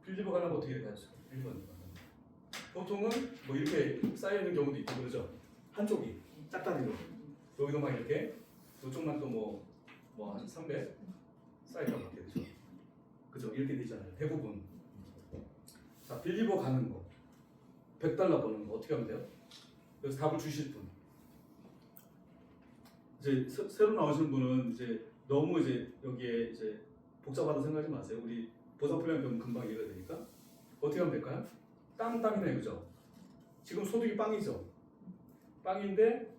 빌리보 가려면 어떻게 해야 되죠? 빌리보 가는 거. 보통은 뭐 이렇게 쌓여 있는 경우도 있고 그러죠. 한쪽이 짝다리로 여기도 막 이렇게 이쪽만 또 뭐 한 300 쌓이다 막 그죠. 그죠? 이렇게 되잖아요. 대부분. 자, 빌리보 가는 거. $100 버는 거 어떻게 하면 돼요? 여기서 답을 주실 분. 이제 새로 나오시는 분은 이제 너무 이제 여기에 이제 복잡하다 생각하지 마세요. 우리 보상플랜 배우면 금방 이해가 되니까 어떻게 하면 될까요? 땅이네, 그죠? 지금 소득이 빵이죠. 빵인데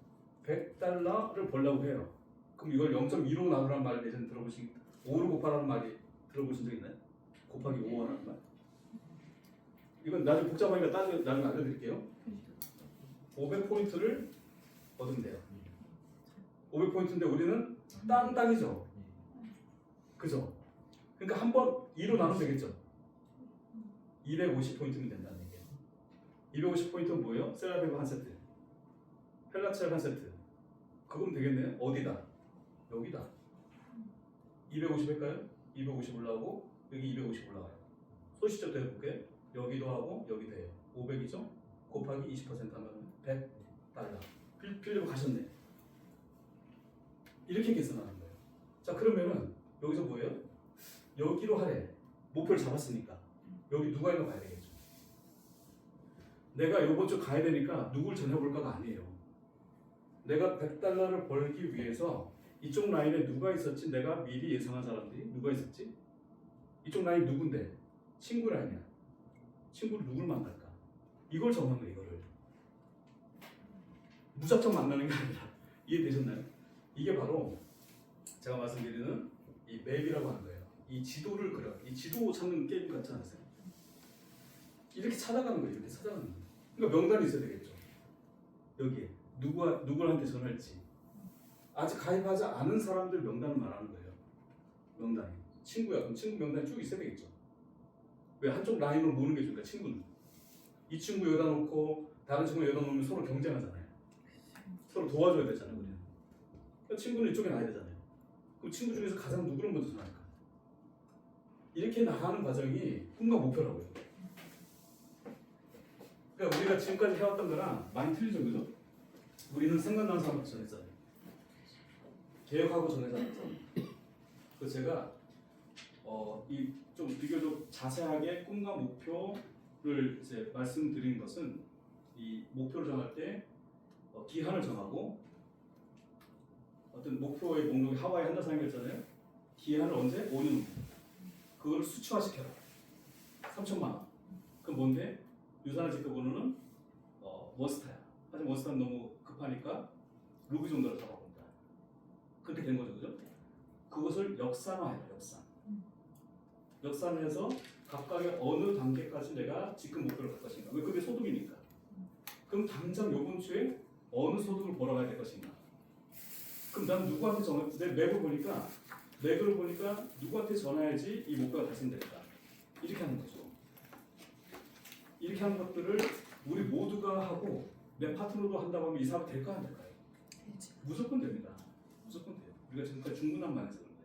$100를 벌려고 해요. 그럼 이걸 0.2로 나누라는 말 예전에 들어보신 5로 곱하라는 말이 들어보신 적 있나요? 곱하기 5 하라는 말. 이건 나중에 복잡하니까 나중에 알려드릴게요. 500포인트를 얻으면 돼요. 500포인트인데 우리는 땅이죠. 그죠? 그러니까 한 번 2로 나누면 되겠죠. 250포인트면 된다는 얘기예요. 250포인트는 뭐예요? 셀라베브 한 세트, 펠라첼 한 세트. 그거면 되겠네요. 어디다? 여기다. 250 할까요? 250 올라오고 여기 250 올라가요. 소시적도 해볼게요. 여기도 하고 여기도 해요. 500이죠? 곱하기 20% 하면 $100. 필리고 가셨네. 이렇게 계산하는 거예요. 자, 그러면은 여기서 뭐예요? 여기로 하래. 목표를 잡았으니까 여기 누가 있나 봐야 되겠죠. 내가 이번 주 가야 되니까 누굴 전해볼까가 아니에요. 내가 $100를 벌기 위해서 이쪽 라인에 누가 있었지? 내가 미리 예상한 사람들이 누가 있었지? 이쪽 라인 누군데? 친구 라인이야. 친구를 누굴 만날까? 이걸 정한 거예요. 이거를 무작정 만나는 게 아니라. 이해되셨나요? 이게 바로 제가 말씀드리는 이 맵이라고 하는 거예요. 이 지도를 그려. 이 지도 찾는 게임 같지 않으세요? 이렇게 찾아가는 거예요. 이렇게 찾아가는 거예요. 그러니까 명단이 있어야 되겠죠. 여기에 누구한테 전화할지. 아직 가입하지 않은 사람들 명단을 말하는 거예요. 명단이. 친구야. 그럼 친구 명단이 쭉 있어야 되겠죠. 왜 한쪽 라인으로 모는 게 좋으니까 친구는. 이 친구 여기다 놓고 다른 친구 여기다 놓으면 서로 경쟁하잖아요. 서로 도와줘야 되잖아요. 우리는. 그러니까 친구는 이쪽에 놔야 되잖아요. 그럼 친구 중에서 가장 누구를 먼저 전화할까? 이렇게 나가는 과정이 꿈과 목표라고요. 그러니까 우리가 지금까지 해왔던 거랑 많이 틀리죠, 그죠? 우리는 생각나는 사람한테 전했잖아요. 계획하고 전하잖아요. 그래서 제가 이 좀 비교적 자세하게 꿈과 목표를 이제 말씀드린 것은 이 목표를 정할 때 기한을 정하고 어떤 목표의 목록이 하와이 한다 생각했잖아요. 기한을 언제? 5년 후. 그걸 수치화시켜라. 3천만 원. 그럼 뭔데? 유산을 지켜보는 머스타야. 하지만 머스타는 너무 급하니까 루비 정도로 잡아본다. 그렇게 된 거죠, 그죠? 그것을 역산화해요, 역산. 역산해서 각각의 어느 단계까지 내가 지금 목표를 갈 것인가. 왜? 그게 소득이니까. 그럼 당장 요번 주에 어느 소득을 벌어가야 될 것인가. 그럼 난 누구한테 내 맥을 보니까 누구한테 전화해야지 이 목표가 달성될까. 이렇게 하는 거죠. 이렇게 하는 것들을 우리 모두가 하고 내 파트너도 한다고 하면 이 사업이 될까 안 될까요? 무조건 됩니다. 무조건 돼요. 우리가 지금까지 중구난방에서 그런데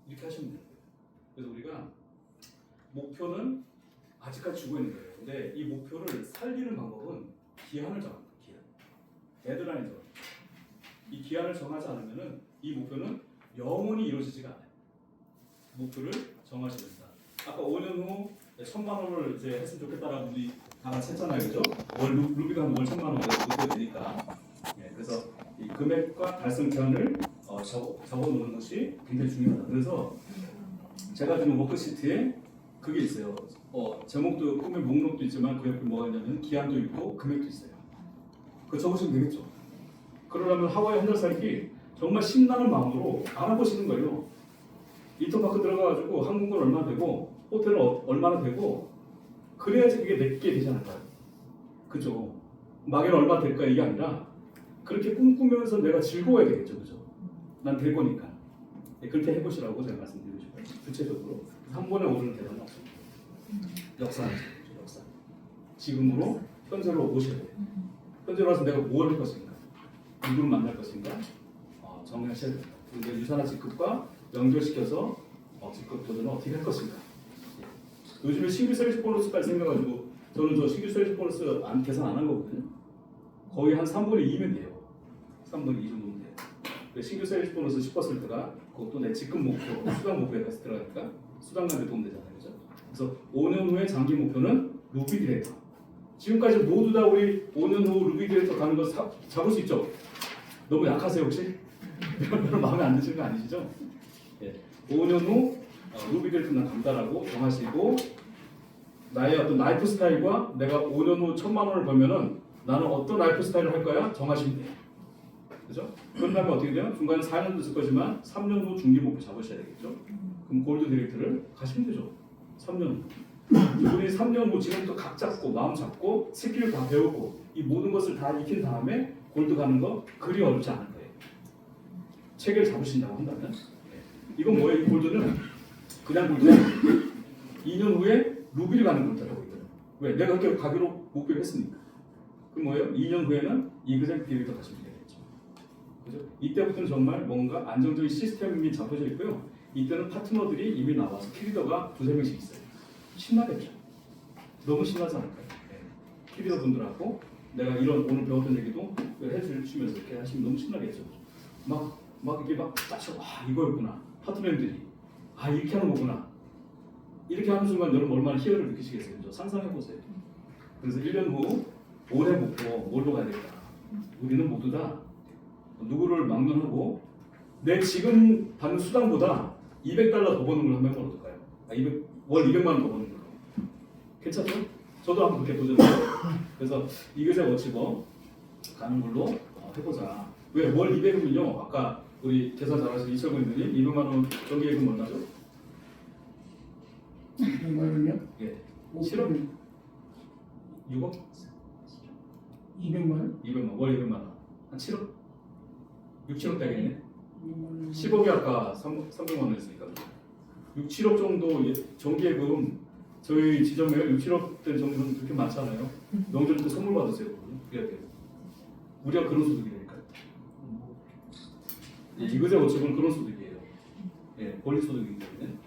이렇게 하시면 돼요. 그래서 우리가 목표는 아직까지 주고 있는 거예요. 근데 이 목표를 살리는 방법은 기한을 정하는 거예요. 기한. 데드라인 정하는 거예요. 이 기한을 정하지 않으면 이 목표는 영원히 이루어지지가 않아요. 목표를 정하셔야 된다. 아까 5년 후 1,000만 원을 이제 했으면 좋겠다라고 우리 다 같이 했잖아요, 그죠? 월 루비가 한 월 1,000만 원 넣어야 되니까. 예, 그래서 이 금액과 달성 기한을 적어놓는 것이 굉장히 중요하다. 그래서 제가 주는 워크시트에 그게 있어요. 제목도 꿈의 목록도 있지만 그 옆에 뭐가 있냐면 기한도 있고 금액도 있어요. 그거 적으시면 되겠죠. 그러려면 하와이 한 달 살기 정말 신나는 마음으로 알아보시는 거예요. 인터파크 들어가가지고 항공권 얼마 되고 호텔은 얼마나 되고 그래야지 그게 내게 되지 않을까요? 그죠? 막연 얼마 될까 이게 아니라 그렇게 꿈꾸면서 내가 즐거워야 되겠죠, 그죠? 난 될 거니까. 네, 그렇게 해보시라고 제가 말씀드리고 싶어요. 구체적으로 한 번에 오르는 대단은 없습니다. 역사는 역사. 지금으로 현재로 오셔야 돼요. 현재로 와서 내가 뭘 할 것인가, 누구를 만날 것인가 정리하셔야 됩니다. 그리고 유산화 직급과 연결시켜서 직급 도전을 어떻게 할 것인가. 요즘에 신규 세일즈 보너스까지 생겨가지고 저는 저 신규 세일즈 보너스 계산 안 한 거거든요. 거의 한 3분의 2면 돼요. 3분의 2 정도면 돼요. 신규 세일즈 보너스 10%가 그것도 내 직급 목표, 수당 목표에 같이 들어가니까 수당감에 도움되잖아요. 그죠? 그래서 5년 후의 장기 목표는 루비 디렉터. 지금까지 모두 다 우리 5년 후 루비 디렉터 가는 거 잡을 수 있죠? 너무 약하세요 혹시? 별로 마음에 안 드시는 거 아니시죠? 예. 5년 후 루비 디렉터는 간다라고 정하시고 나의 어떤 라이프 스타일과 내가 5년 후 1,000만 원을 벌면은 나는 어떤 라이프 스타일을 할 거야? 정하시면 돼요. 그죠? 그런 다음에 어떻게 돼요? 중간에 4년도 있을 거지만 3년 후 중기 목표 잡으셔야 되겠죠? 그럼 골드 디렉터를 가시면 되죠. 3년 후. 우리 3년 후 지금부터 각 잡고 마음 잡고 스킬을 다 배우고 이 모든 것을 다 익힌 다음에 골드 가는 거 그리 어렵지 않을 거예요. 체계를 잡으신다고 한다면 이건 뭐예요? 이 골드는 그냥 골드는 2년 후에 루비를 가는 골드라고 있거든요. 왜? 내가 그렇게 가기로 목표를 했으니까. 그럼 뭐예요? 2년 후에는 이그젝 디렉터 가시면 되겠죠. 그죠? 이때부터는 정말 뭔가 안정적인 시스템이 잡혀져 있고요. 이때는 파트너들이 이미 나와서 캐리더가 2-3명씩 있어요. 신나겠죠? 너무 신나지 않을까요? 네. 캐리더 분들하고 내가 이런 오늘 배웠던 얘기도 해주시면서 이렇게 하시면 너무 신나겠죠? 막 이렇게 막 따져, 이거였구나. 파트너들이 이렇게 하는 거구나. 이렇게 하는 순간 여러분 얼마나 희열을 느끼시겠어요? 그죠? 상상해보세요. 그래서 1년 후 올해 목표 뭘로 가야 될까? 우리는 모두 다 누구를 막론하고 내 지금 받는 수당보다 $200 더 버는 걸 한번 해보면 어떨까요? 월 200만 원 더 버는 걸로. 괜찮죠? 저도 한번 그렇게 도전해요. 그래서 이그젝 워치버 가는 걸로 해보자. 왜? 월 200이면요. 아까 우리 계산 잘하시는 이철근 님이 200만 원 정기예금 얼마죠?
200만 원이요?
예. 7억? 6억?
200만 원?
200만 월 200만 원. 한 7억? 6, 7억 되겠네.
200만 원.
10억이 아까 300만 원이었으니까 6, 7억 정도 정기예금 저희 지점에 6, 7억 된 정도는 그렇게 많잖아요. 명절 때 선물 받으세요. 우리가 그런 소득이니까. 이그젝 워치버는 그런 소득이에요. 예, 권리 소득이기 때문에.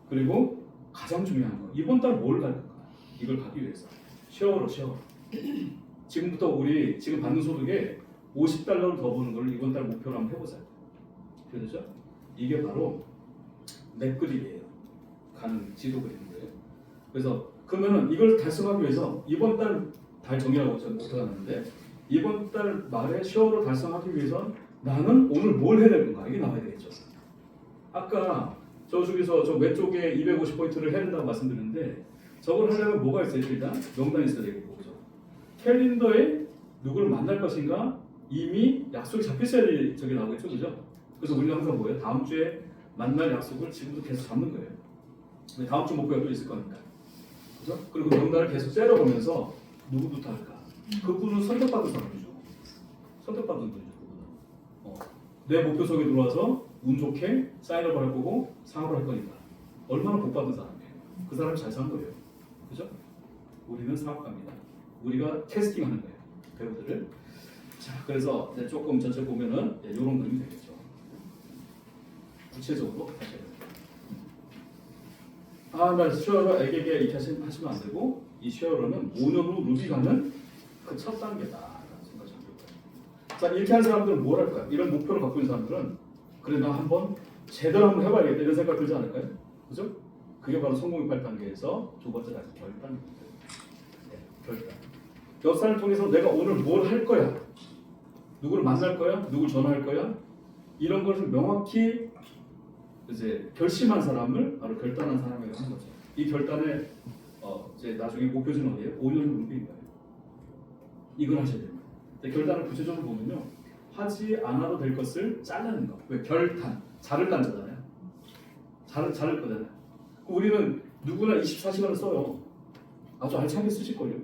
그리고 가장 중요한 거 이번 달 뭘 갈 건가? 이걸 가기 위해서 쉐어로. 지금부터 우리 지금 받는 소득에 $50더 버는 걸 이번 달 목표로 한번 해보세요. 그렇죠? 이게 바로 맵 그림이에요. 가는 지도 그리는 거예요. 그래서 그러면은 이걸 달성하기 위해서 이번 달 정이라고 저는 목표가 났는데 이번 달 말에 쉐어로 달성하기 위해서 나는 오늘 뭘 해야 될 건가? 이게 나와야 되겠죠. 아까 저쪽에서 저 왼쪽에 250포인트를 해야 된다고 말씀드렸는데 저걸 하려면 뭐가 있어요? 일단 명단이 있어야 되고 그죠? 캘린더에 누구를 만날 것인가 이미 약속이 잡혔어야 저기 나오겠죠, 그죠? 그래서 우리는 항상 뭐예요? 다음 주에 만날 약속을 지금부터 계속 잡는 거예요. 근데 다음 주 목표가 또 있을 거니까, 그죠? 그리고 명단을 계속 째려보면서 누구부터 할까? 그분은 선택받은 사람이죠. 선택받은 분이죠, 그분은. 내 목표 속에 들어와서 운 좋게 사인업을 할 거고 사업을 할 거니까 얼마나 복받은 사람이에요. 그 사람이 잘 사는 거예요, 그죠? 우리는 사업가입니다. 우리가 캐스팅하는 거예요, 배우들을. 자, 그래서 조금 전체 보면은 이런 그림이 되겠죠. 구체적으로 하셔야 돼요. 나 쉐어러 애게게 이렇게 하시면 안 되고 이 쉐어러는 5년 후 루비 가는 그 첫 단계다라는 생각을 잡을 거예요. 자, 이렇게 한 사람들은 뭘 할까요? 이런 목표를 갖고 있는 사람들은 그래 나 한번 제대로 한번 해봐야겠다 이런 생각 들지 않을까요? 그죠? 그게 바로 성공의 8단계에서 두 번째 단계 결단입니다. 네, 결단. 역사를 통해서 내가 오늘 뭘 할 거야, 누구를 만날 거야, 누구를 전화할 거야, 이런 것을 명확히 이제 결심한 사람을 바로 결단한 사람이라고 하는 거죠. 이 결단의 이제 나중에 목표지는 어디예요? 5년 목표인 거예요. 이걸 하셔야 됩니다. 결단을 구체적으로 보면요, 하지 않아도 될 것을 잘라낸 거. 왜? 결단. 자를 딴자잖아요. 자를 거잖아요. 우리는 누구나 24시간을 써요. 아주 알차게 쓰실걸요.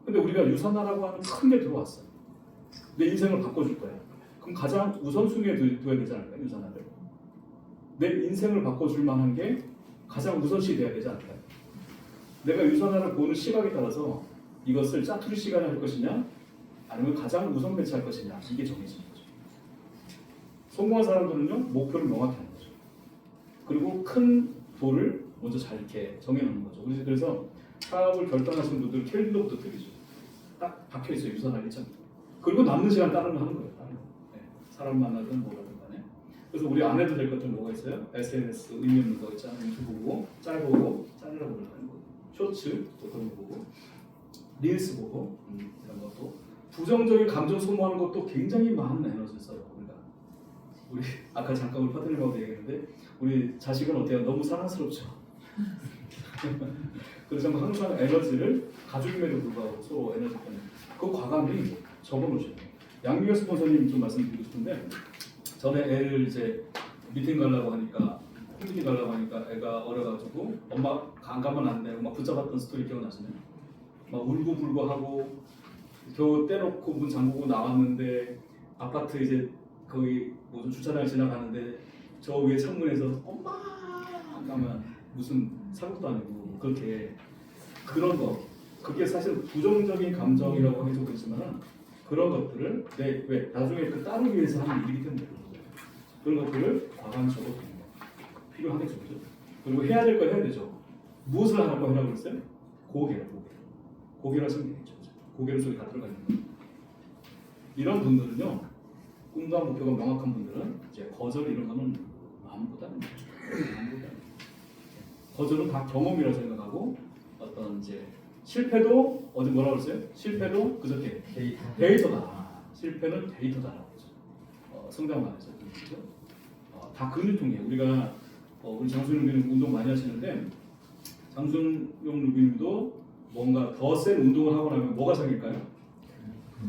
근데 우리가 유산하라고 하는 큰 게 들어왔어요. 내 인생을 바꿔줄 거야. 그럼 가장 우선순위에 둬야 되지 않을까요? 유산하를. 내 인생을 바꿔줄 만한 게 가장 우선시 돼야 되지 않을까요? 내가 유산하를 보는 시각에 따라서 이것을 짜투리 시간에 할 것이냐, 아니면 가장 우선 배치할 것이냐, 이게 정해지는 거죠. 성공한 사람들은요, 목표를 명확히 하는 거죠. 그리고 큰 도를 먼저 잘 이렇게 정해놓는 거죠. 그래서 사업을 결단하시는 분들은 캘린더부터 드리죠. 딱 박혀 있어요, 유산할 일정. 그리고 남는 시간 다른 거 하는 거예요. 다른 거. 네. 사람 만나든 뭐라든 간에. 그래서 우리 안 해도 될 것들 뭐가 있어요? SNS 의미 없는 거 있잖아요. 유튜브 보고, 짤 보고, 짤이라고 그러는 거. 쇼츠 또 그런 거 보고, 릴스 보고, 이런 것도. 부정적인 감정 소모하는 것도 굉장히 많은 에너지를 써요. 우리 아까 잠깐 우리 파트너하고 얘기했는데, 우리 자식은 어때요? 너무 사랑스럽죠. 그래서 항상 에너지를 가족임에도 불구하고 서로 에너지 때문에 그 과감히 적어놓으셔야 돼요. 양미경 스폰서님 좀 말씀드리고 싶은데, 전에 애를 이제 미팅 가려고 하니까, 홈미팅 가려고 하니까 애가 어려가지고 엄마 안 가면 안 되고 막 붙잡았던 스토리 기억나시나요? 막 울고불고 하고 겨우 떼놓고 문 잠그고 나왔는데, 아파트 이제 거기 무슨 주차장 지나가는데 저 위에 창문에서 엄마 하면 무슨 사고도 아니고 그렇게 그런 거, 그게 사실 부정적인 감정이라고 해도 그렇지만 그런 것들을 왜 나중에 그 딸을 위해서 하는 일이기 때문에 그런 것들을 과감히 적어두는 거 필요하겠죠, 그죠? 그리고 해야 될 거 해야 되죠. 무엇을 하라고 해라고 그랬어요? 고개라 생각했죠. 고개를 속에 다 들어가 있는 거예요. 이런 분들은요, 꿈과 목표가 명확한 분들은 이제 거절 이런 거는 마음보다는 거절은 다 경험이라고 생각하고, 어떤 이제 실패도 어제 뭐라고 그랬어요? 실패도 그저께 데이터다. 실패는 데이터다라고 그랬죠. 성장반에서 그렇죠? 다 근육통이에요. 우리가 우리 장순용 루비님 운동 많이 하시는데, 장순용 루비님도 뭔가 더 센 운동을 하고 나면 뭐가 생길까요?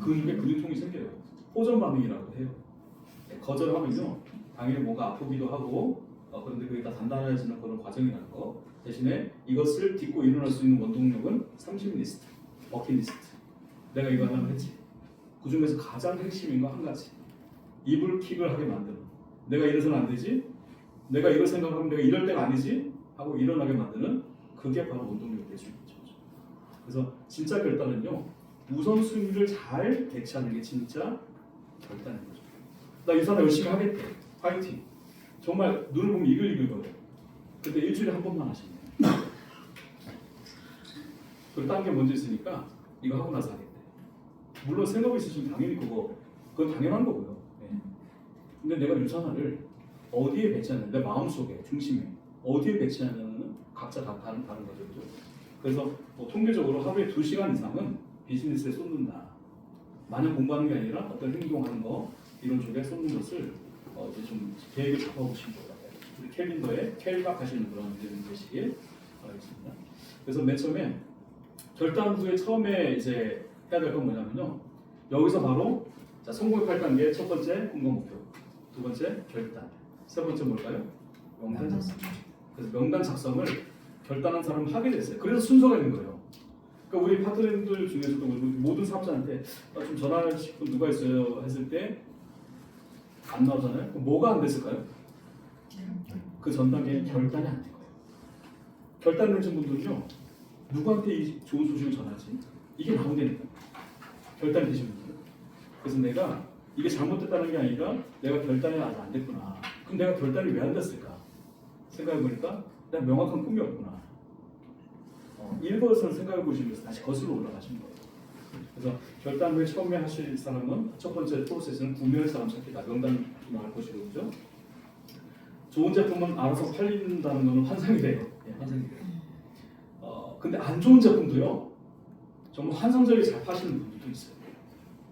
근육에 근육통이 생겨요. 호전 반응이라고 해요. 거절하면요, 당연히 뭔가 아프기도 하고, 그런데 그게 다 단단해지는 그런 과정이라는 거. 대신에 이것을 딛고 일어날 수 있는 원동력은 30리스트, 버킷리스트. 내가 이거 하나만 했지. 그 중에서 가장 핵심인 거 한 가지. 이불킥을 하게 만드는. 내가 이래서는 안 되지. 내가 이걸 생각하면 내가 이럴 때가 아니지 하고 일어나게 만드는, 그게 바로 원동력이 될 수 있죠. 그래서 진짜 결단은요, 우선순위를 잘 배치하는 게 진짜 결단인 거죠. 나 이 사람 열심히 하겠대. 파이팅. 정말 눈을 보면 이글이글 거려요. 근데 일주일에 한 번만 하시네요. 그리고 딴 게 먼저 있으니까 이거 하고 나서 하겠대. 물론 생각이 있으시면 당연히 그건 당연한 거고요. 네. 근데 내가 유산화를 어디에 배치하느냐, 내 마음속에, 중심에 어디에 배치하느냐는 각자 다 다른 거죠. 그죠? 그래서 통계적으로 하루에 2시간 이상은 비즈니스에 쏟는다. 마냥 공부하는 게 아니라 어떤 행동하는 거, 이런 쪽에 쏟는 것을 이제 좀 계획을 잡아보시면 좋을 것 같아요. 우리 캘린더에 캘각하시는 그런 일이 되시길 바라겠습니다. 그래서 맨 처음에 결단 후에 처음에 이제 해야 될 건 뭐냐면요, 여기서 바로 자, 성공의 8단계 첫 번째 꿈과 목표, 두 번째 결단, 세 번째 뭘까요? 명단 작성. 그래서 명단 작성을 결단한 사람은 하게 됐어요. 그래서 순서가 있는 거예요. 그러니까 우리 파트너들 중에서도 모든 사업자한테 좀 전화하실 분 누가 있어요 했을 때 안 나오잖아요. 그럼 뭐가 안 됐을까요? 그 전 단계에 결단이 안 된 거예요. 결단 되신 분들은요, 누구한테 이 좋은 소식을 전하지? 이게 나온다니까. 결단이 되신 분들. 그래서 내가 이게 잘못됐다는 게 아니라 내가 결단이 아직 안 됐구나. 그럼 내가 결단이 왜 안 됐을까? 생각해보니까 내가 명확한 꿈이 없구나. 이것을 생각해 보시면서 다시 거슬러 올라가시는 거예요. 그래서 결단 후에 처음에 하실 사람은 첫 번째 프로세스는 구매할 사람 찾기다. 명단 나올 것이고, 그죠? 좋은 제품은 알아서 팔린다는 것은 환상이 돼요. 예.
네, 환상기계. 근데 안 좋은 제품도요. 정말 환상적이게 잘 파시는 분들도 있어요.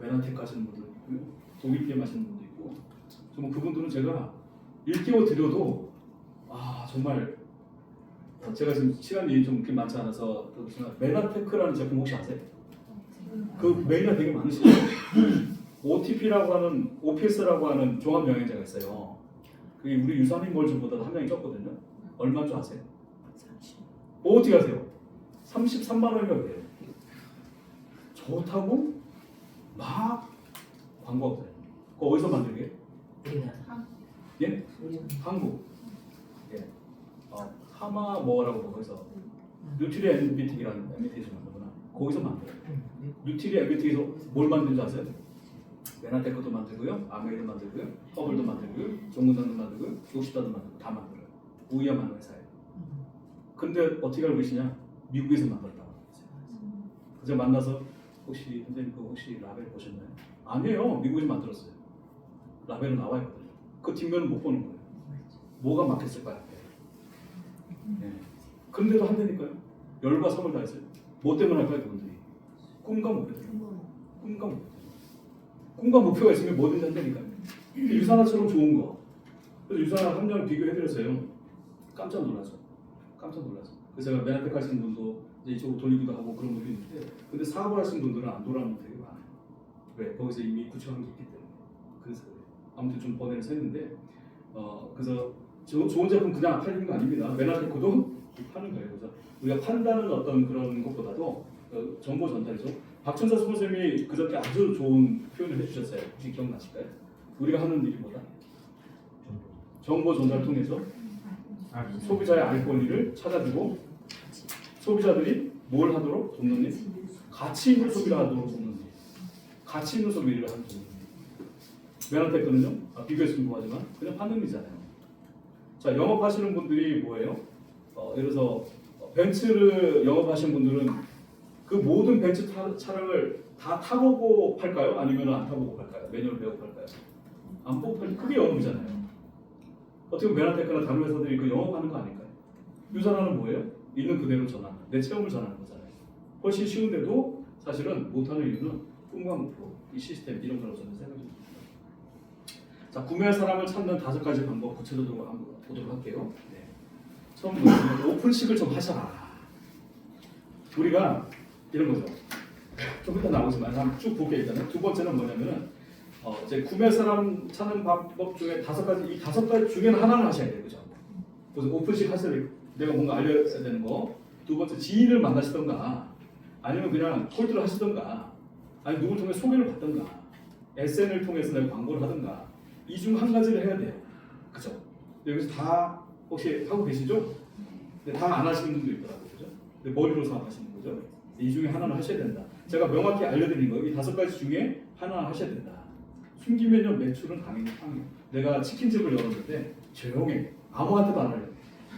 메나텍 하시는 분도 있고요. 독일 PM 하시는 분도 있고. 정말 그분들은 제가 일깨워 드려도 정말 제가 지금 시간이 좀 그렇게 많지 않아서 그렇지만 메나테크라는 제품 혹시 아세요? 그 메일이 되게 많으시죠. OTP라고 하는 OPS라고 하는 종합 영양제가 있어요. 그게 우리 유산인 몰즈보다도 함량이 적거든요. 얼마인 줄 아세요? 어떻게 아세요? 33만 원인가 그래요. 좋다고 막 광고하고 다녀요. 그거 어디서 만들게? 예? 한국. 예. 하마 뭐라고 거기서 뉴트리 엠비틱이라는 엠비틱에서 만들구나. 거기서 만들어요. 뉴트리 엠비틱에서 뭘 만드는지 아세요? 메나테크도 만들고요, 아메이도 만들고요, 허블도 만들고요, 종문산도 만들고요, 욕시다도 만들고 다 만들어요. 우이야 만든 회사예요. 근데 어떻게 알고 계시냐? 미국에서 만들었다고 했어요. 그래서 만나서 혹시 선생님 그 혹시 라벨 보셨나요? 아니에요. 미국에서 만들었어요. 라벨은 나와 있거든요. 그 뒷면은 못 보는 거예요. 뭐가 막혔을까요? 네. 그런데도 한다니까요. 열과 성을 다했어요. 뭐 때문에 할까요, 그분들이? 꿈과 목표 때문에. 꿈과 목표. 꿈과 목표가 있으면 뭐든지 한다니까요. 유산화처럼 좋은 거. 그래서 유산화 함량을 비교해드렸어요. 깜짝 놀라죠. 깜짝 놀라죠. 그래서 제가 메나텍 하시는 분도 이제 이쪽으로 돌리기도 하고 그런 분도 있는데, 근데 사업을 하시는 분들은 안 돌아오는 분들이 되게 많아요. 왜? 거기서 이미 구축한 게 있기 때문에. 그래서 그래요. 아무튼 좀 번외를 했는데, 그래서 좋은 제품 그냥 팔리는 거 아닙니다. 메나테크도 파는 거예요. 그래서 우리가 판다는 어떤 그런 것보다도 정보 전달이죠. 박천사 선생님이 그저께 아주 좋은 표현을 해주셨어요. 혹시 기억나실까요? 우리가 하는 일이 뭐다? 정보 전달 통해서 소비자의 알 권리를 찾아주고 소비자들이 뭘 하도록 돕는 일? 가치 있는 소비를 하도록 돕는 일. 가치 있는 소비를 하는 일. 메나테크는요? 비교했으면 뭐하지만 그냥 파는 일이잖아요. 자, 영업하시는 분들이 뭐예요? 예를 들어서 벤츠를 영업하시는 분들은 그 모든 벤츠 차량을 다 타보고 팔까요? 아니면 안 타보고 팔까요? 매뉴얼 배우고 팔까요? 안 보고 팔 그게 영업이잖아요. 어떻게 보면 메나테크나 다른 회사들이 그 영업하는 거 아닐까요? 유산화는 뭐예요? 있는 그대로 전하는, 내 체험을 전하는 거잖아요. 훨씬 쉬운데도 사실은 못하는 이유는 꿈과 목표, 이 시스템 이런 거라고 저는 생각이 듭니다. 자, 구매할 사람을 찾는 5가지 방법 구체적으로 한번 보도록 할게요. 네. 처음으로 오픈식을 좀 하셔라. 우리가 이런 거죠. 좀 이따 나오지만 한번 쭉 볼게요. 일단은 두 번째는 뭐냐면은 이제 구매 사람 찾는 방법 중에 5가지, 이 5가지 중에는 하나는 하셔야 돼요, 그죠? 그래서 오픈식 하셔야 돼요. 내가 뭔가 알려야 되는 거. 두 번째 지인을 만나시던가, 아니면 그냥 콜드를 하시던가, 아니 누굴 통해 소개를 받던가, SNS를 통해서 내가 광고를 하던가. 이 중 한 가지를 해야 돼요. 그죠? 여기서 다 혹시 하고 계시죠? 근데 다 안 하시는 분도 있더라고요. 그죠? 근데 머리로서 하시는 거죠? 이 중에 하나는 하셔야 된다. 제가 명확히 알려드린 거예요. 이 5가지 중에 하나 하셔야 된다. 숨기면요 매출은 당연히 빵이에요. 내가 치킨집을 열었는데 조용해. 아무한테도 안 알려.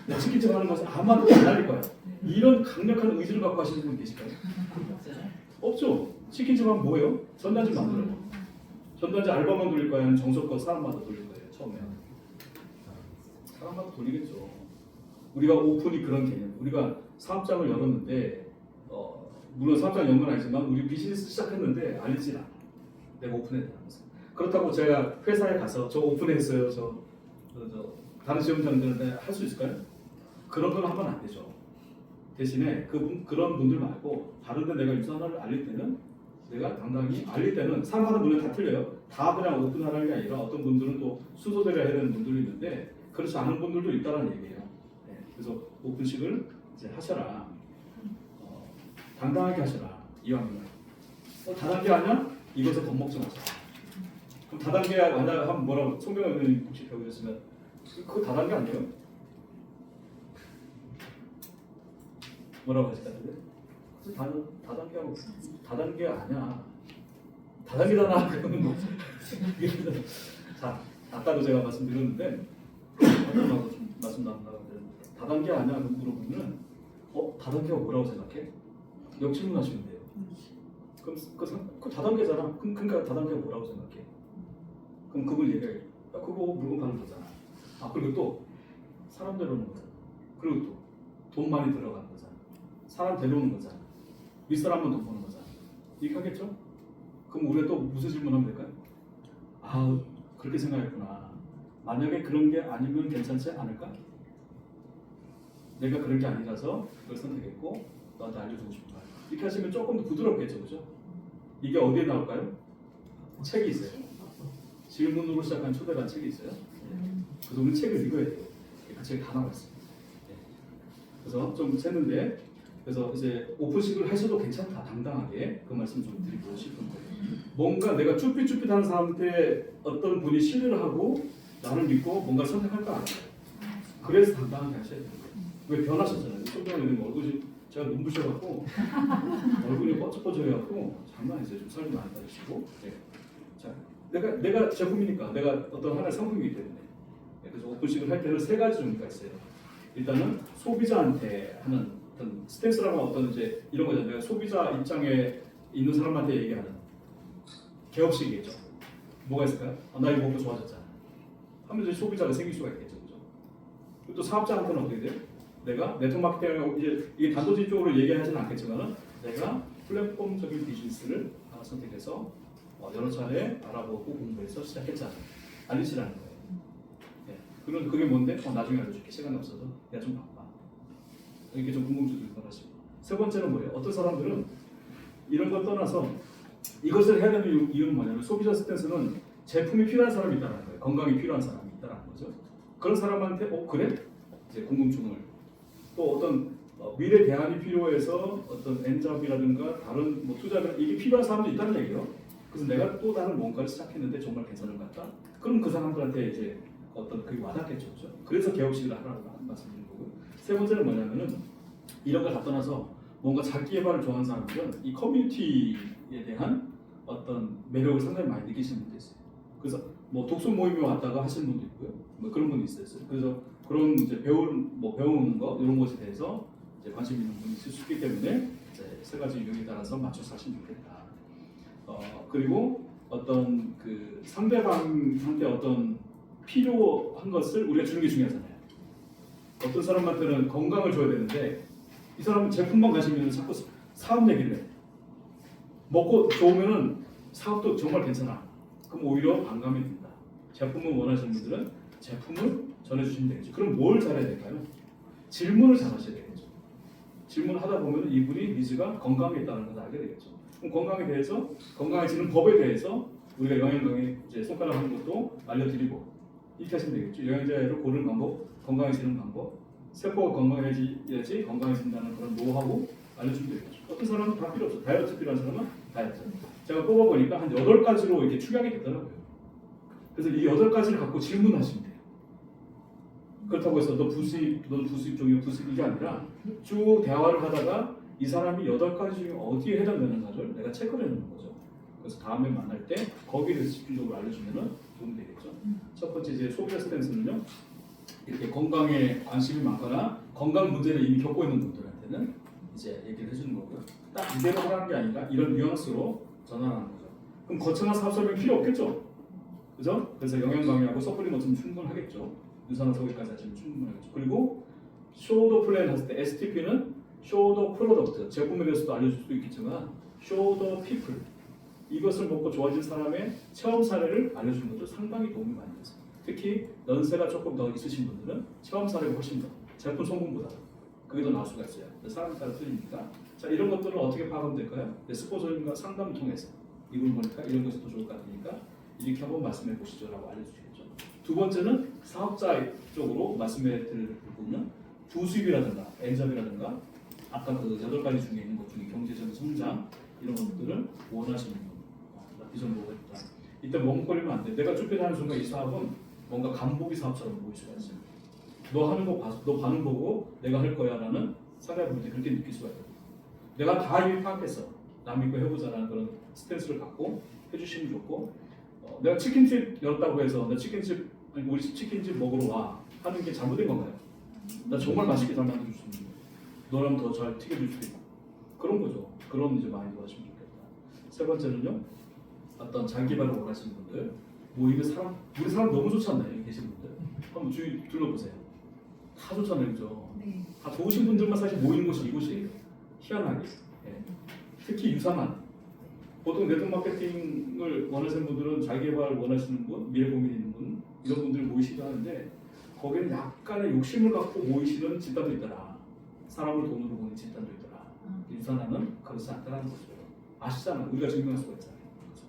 내가 치킨집 하는 것을 아무한테도 안 알릴 거야. 이런 강력한 의지를 갖고 하시는 분 계실까요? 없죠. 치킨집 하면 뭐예요? 전단지 만들어요. 전단지 알바만 돌릴 거예요? 아니면 정석껏 사람마다 돌릴 거예요? 처음에 사람마다 돌리겠죠. 우리가 오픈이 그런 개념. 우리가 사업장을 열었는데 물론 사업장 연 건 아니지만 우리 비즈니스 시작했는데 알리질 않아. 내가 오픈했다면서. 그렇다고 제가 회사에 가서 저 오픈했어요. 저 다른 시험장들한테 할 수 있을까요? 그런 건 하면 안 되죠. 대신에 그런 분들 말고 다른데 내가 유산화를 알릴 때는 내가 당당히 알릴 때는 사람마다 물론 다 틀려요. 다 그냥 오픈하라는 게 아니라 어떤 분들은 또 순서대로 해야 되는 분들이 있는데 그렇지 않은 분들도 있다는 얘기예요. 네, 그래서 오픈식을 이제 하셔라. 당당하게 하셔라. 이왕이면. 다단계 아니야? 이것에 겁먹지 마세요. 그럼 다단계 아니야 하면 뭐라고 송병헌 의원님 혹시 배우셨으면 그거 다단계 아니에요? 뭐라고 하실 것 같은데? 다단계하고 다단계 아니야. 다단계잖아. 그러면 뭐. 자, 아까도 제가 말씀드렸는데 아까도 좀 말씀 나눴는데 다단계 아니야? 물어보면 다단계가 뭐라고 생각해? 역질문하시면 돼요. 그럼 그 다단계잖아. 그러니까 다단계가 뭐라고 생각해? 그럼 그걸 얘기해. 그거 물건 파는 거잖아. 그리고 또 사람 데려오는 거잖아. 그리고 또
돈 많이 들어가는 거잖아. 사람 데려오는 거잖아. 윗사람만 돈 버는 거잖아. 이렇게 하겠죠? 그럼 우리가 또 무슨 질문하면 될까요? 아, 그렇게 생각했구나. 만약에 그런 게 아니면 괜찮지 않을까? 내가 그런 게 아니라서 그걸 선택했고 너한테 알려주고 싶은 거야. 이렇게 하시면 조금 더 부드럽겠죠, 그죠? 이게 어디에 나올까요? 책이 있어요. 질문으로 시작한 초대란 책이 있어요. 그래서 우리 책을 읽어야 돼요. 그 책이 다 나와 있어요. 그래서 좀 셌는데, 그래서 이제 오픈식을 하셔도 괜찮다, 당당하게 그 말씀 좀 드리고 싶은 거예요. 뭔가 내가 쭈삣쭈삣하는 사람한테 어떤 분이 신뢰를 하고 나를 믿고 뭔가 선택할 거 아니에요. 그래서 당당하게 하셔야 돼요. 왜 변하셨잖아요. 좀 전에 얼굴이 제가 눈부셔갖고 얼굴이 뻐쩍뻐쩍해갖고 장난 아니세요. 좀 살도 많이 빠지시고. 네. 자, 내가 제품이니까 내가 어떤 하나의 상품이기 때문에. 네, 그래서 오픈식을 할 때는 세 가지 종류가 있어요. 일단은 소비자한테 하는 어떤 스탠스라고 어떤 이제 이런 거잖아요. 내가 소비자 입장에 있는 사람한테 얘기하는 개업식이겠죠. 뭐가 있을까요? 나 이거 먹고 좋아졌잖아. 하면 이제 소비자가 생길 수가 있겠죠, 그죠? 그리고 또 사업자한테는 어떻게 돼요? 내가 네트워크 마케팅하고 이게 단도직적으로 얘기하지는 않겠지만은 내가 플랫폼적인 비즈니스를 하나 선택해서 여러 차례 알아보고 공부해서 시작했잖아. 알리시라는 거예요. 네. 그럼 그게 뭔데? 나중에 알려줄게. 시간이 없어서 내가 좀 바빠. 이렇게 좀 궁금증이 유발하시고. 세 번째는 뭐예요? 어떤 사람들은 이런 걸 떠나서 이것을 해야 되는 이유는 뭐냐면 소비자 스탠스는 제품이 필요한 사람이 있다는 거예요. 건강이 필요한 사람이 있다는 거죠. 그런 사람한테 그래? 이제 궁금증을 또 어떤 미래 대안이 필요해서 어떤 엔잡이라든가 다른 뭐 투자가 이게 필요한 사람도 있다는 얘기예요. 그래서 내가 또 다른 뭔가를 시작했는데 정말 괜찮은 것 같다. 그럼 그 사람들한테 이제 어떤 그게 와닿겠죠, 그렇죠? 그래서 개업식을 하라고 말씀드린 거고요. 세 번째는 뭐냐면은 이런 걸 다 떠나서 뭔가 자기 개발을 좋아하는 사람들은 이 커뮤니티에 대한 어떤 매력을 상당히 많이 느끼시는 분도 있어요. 그래서 뭐 독서 모임에 왔다가 하시는 분도 있고요. 뭐 그런 분이 있어요. 그래서 그런 이제 배우는 거 이런 것에 대해서 이제 관심 있는 분이 있을 수 있기 때문에 이제 세 가지 유형에 따라서 맞춰서 하시면 좋겠다. 그리고 어떤 그 상대방한테 어떤 필요한 것을 우리가 주는 게 중요하잖아요. 어떤 사람한테는 건강을 줘야 되는데 이 사람은 제품만 가시면 자꾸 사업 얘기를 해. 먹고 좋으면은 사업도 정말 괜찮아. 그럼 오히려 반감이 든다. 제품을 원하시는 분들은 제품을 전해주시면 되겠죠. 그럼 뭘 잘해야 될까요? 질문을 잘하셔야 되겠죠. 질문을 하다 보면 이분이 니즈가 건강에 있다는 것을 알게 되겠죠. 그럼 건강에 대해서, 건강해지는 법에 대해서 우리가 영양강의 이제 손가락 하는 것도 알려드리고 이렇게 하시면 되겠죠. 영양제를 고르는 방법, 건강해지는 방법, 세포가 건강해야지 건강해진다는 그런 노하우 알려주면 되겠죠. 어떤 사람은 다 필요 없어. 다이어트 필요한 사람은 다이어트. 제가 뽑아보니까 한 8가지로 이렇게 축약이 됐더라고요. 그래서 이 8가지를 갖고 질문하시면 돼요. 그렇다고 해서 넌 부수입 쪽이고 부수입이 아니라 쭉 대화를 하다가 이 사람이 8가지 중에 어디에 해당되는가를 내가 체크를 해놓는 거죠. 그래서 다음에 만날 때 거기에 대해서 집중적으로 알려주면 도움이 되겠죠. 첫 번째 이제 소비자 스탠스는요. 이렇게 건강에 관심이 많거나 건강 문제를 이미 겪고 있는 분들한테는 이제 얘기를 해주는 거고요. 딱 이대로 하라는 게 아니라 이런 뉘앙스로 전환하는 거죠. 그럼 거창한 사업 설명 필요 없겠죠? 그죠? 그래서 영양 강의하고 서플리먼트는 충분하겠죠. 유산화 소개까지 하시면 충분하겠죠. 그리고 쇼더 플랜 했을 때 STP는 쇼더 프로덕트, 제품에 대해서도 알려줄 수도 있겠지만 쇼더 피플, 이것을 먹고 좋아진 사람의 체험 사례를 알려주는 것도 상당히 도움이 많이 됐어요. 특히 연세가 조금 더 있으신 분들은 체험 사례가 훨씬 더 제품 성분보다 그게 더 나을 수가 있어요. 사람에 따라 틀리니까. 자, 이런 것들은 어떻게 파악하면 될까요? 스포츠님과 상담을 통해서 이걸 보니까 이런 것이 더 좋을 것 같으니까 이렇게 한번 말씀해 보시죠라고 알려주시겠죠. 두 번째는 사업자 쪽으로 말씀해 드릴 부분은 부수입이라든가 엔잡이라든가 아까 그 8가지 중에 있는 것 중에 경제적인 성장 이런 것들을 원하시는 분, 비전 보고 있다. 이때 멈거리면 안 돼. 내가 쫓겨나는 순간 이 사업은 뭔가 간보기 사업처럼 보일 수가 있어요. 너 하는 거 봐서 너 반응 보고 내가 할 거야라는 상대방한테 그렇게 느낄 수가 있거든요. 내가 다 이미 파악했어. 남 믿고 해보자라는 그런 스탠스를 갖고 해주시면 좋고 내가 치킨집 열었다고 해서 나 치킨집 아니 우리 치킨집 먹으러 와 하는 게 잘못된 건가요? 나 정말 맛있게 잘 만들어줄 수 있는데 너랑 더 잘 튀겨줄 수도 있고 그런 거죠. 그런 이제 마인드 하시면 좋겠다. 세 번째는요. 어떤 자기 개발을 원하시는 분들 모임에 우리 사람 너무 좋지 않나요? 여기 계신 분들 한번 주위 둘러보세요. 다 좋잖아요, 그죠?
네.
다 좋으신 분들만 사실 모이는 곳이 이곳이에요. 희한하게. 예. 특히 유사만. 보통 네트워크 마케팅을 원하시는 분들은 자기개발 원하시는 분, 미래 고민 있는 분 이런 분들 모이시기도 하는데 거기는 약간의 욕심을 갖고 모이시는 집단도 있더라. 사람을 돈으로 보는 집단도 있더라. 유산하는 그렇지 않다는 거죠. 아시잖아요. 우리가 증명할 수가 있잖아요. 그렇죠?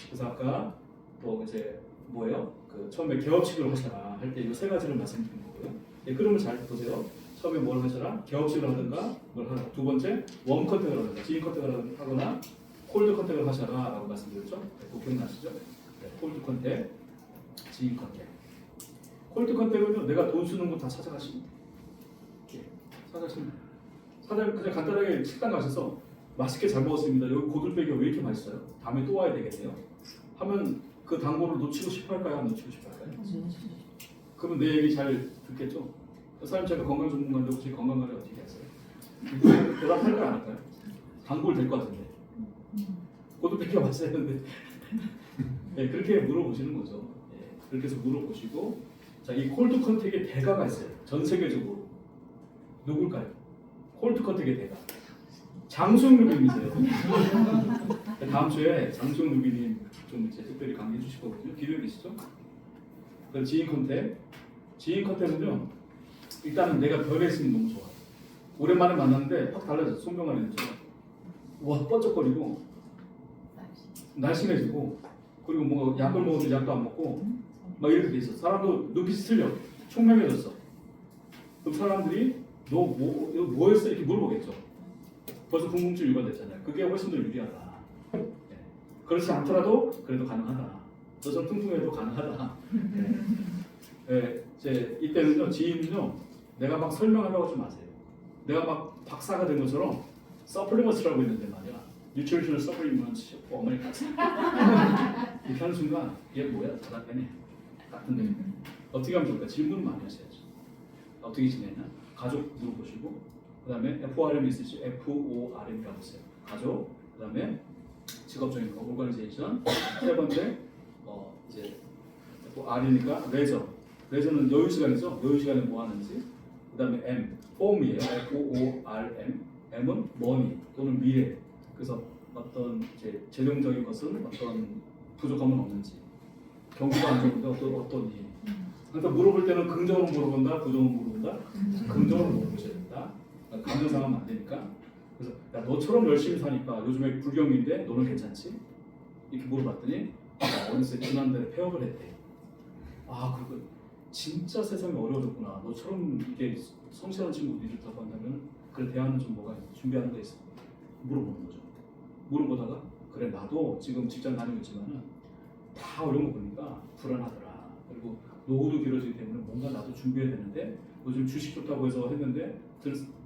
그래서 아까 또 이제 뭐예요? 그 처음에 개업식을 하셔라 할 때 이 세 가지를 말씀드린 거고요. 예, 그러면 잘 보세요. 처음에 뭘 하셔라? 개업식을 하든가 뭘 하라. 두 번째 웜 컨택을 하든가 지인 컨택을 하거나 콜드 컨택을 하셔라 라고 말씀드렸죠. 네, 그거 기억나시죠? 네, 콜드 컨택, 지인 컨택. 콜드 컨택은요, 내가 돈 쓰는 거 다 찾아가시면 돼요. 예, 찾아가시면 돼요. 사장님 그냥 간단하게 식당 가셔서 맛있게 잘 먹었습니다. 여기 고들빼기가 왜 이렇게 맛있어요? 다음에 또 와야 되겠네요. 하면 그 단골을 놓치고 싶어 할까요? 안 놓치고 싶어 할까요? 그러면 내 얘기 잘 듣겠죠? 사장님 제가 건강 전문가인데 혹시 건강관리 어떻게 하세요? 대답할까요? 안 할까요? 단골 될 것 같은데. 고들빼기가 맛있었는데 네, 그렇게 물어보시는 거죠. 네, 그렇게 해서 물어보시고 자, 이 콜드 컨택의 대가가 있어요. 전 세계적으로. 누굴까요? 콜드 컨택의 대가. 장수영 루비님이세요. 다음 주에 장수영 루비님 좀 이제 특별히 강의해 주실 거거든요. 기대해 계시죠? 그 지인 컨택. 지인 컨택은요. 일단은 내가 별에 있으면 너무 좋아. 오랜만에 만났는데 확 달라졌어. 손병아리처럼. 와 뻗쩍거리고 날씬해지고 그리고 뭔가 약을 먹어도 약도 안 먹고 막 이렇게 돼 있어. 사람도 눈빛이 틀려. 총명해졌어. 그럼 사람들이 너 뭐 했어? 이렇게 물어보겠죠. 벌써 궁금증 유발됐잖아요. 그게 훨씬 더 유리하다. 네. 그렇지 않더라도 그래도 가능하다. 너좀 뚱뚱해도 가능하다. 네. 네. 이제 이때는요, 지인은요, 내가 막 설명하려고 하지 마세요. 내가 막 박사가 된 것처럼 서플리먼트라고 있는데 말이야. 뉴트리셔널 서플리먼트 어메리칸 이렇게 하는 순간 얘 뭐야? 대답해네. 같은데 어떻게 하면 좋을까? 질문을 많이 하셔야죠. 어떻게 지내냐? 가족 물어보시고 그 다음에 FORM 있으시죠? FORM이라고 있어요. 가족, 그 다음에 직업적인 거, 오거니제이션. 세 번째 이제 FOR이니까 레저. 레저는 여유 시간이죠. 여유 시간에 뭐 하는지. 그 다음에 M, 폼이에요. FORM. M은 머니 또는 미래. 그래서 어떤 이제 재정적인 것은 어떤 부족함은 없는지, 경기가 안 좋은데 어떤 일. 그러니까 물어볼 때는 긍정으로 물어본다, 부정으로 물어본다. 긍정으로 물어보셔야 된다. 감정상하면 안 되니까. 그래서 야, 너처럼 열심히 사니까 요즘에 불경인데 너는 괜찮지? 이렇게 물어봤더니 어느새 지난달에 폐업을 했대. 아 그리고 진짜 세상이 어려워졌구나. 너처럼 이게 성실한 친구들이 좋다고 한다면 그래 대안은 좀 뭐가 준비하는 게 있어. 물어보는 거죠. 물어보다가 그래 나도 지금 직장 다니고 있지만은 다 어려운 거 보니까 불안하더라. 그리고 노후도 길어지기 때문에 뭔가 나도 준비해야 되는데 요즘 주식 좋다고 해서 했는데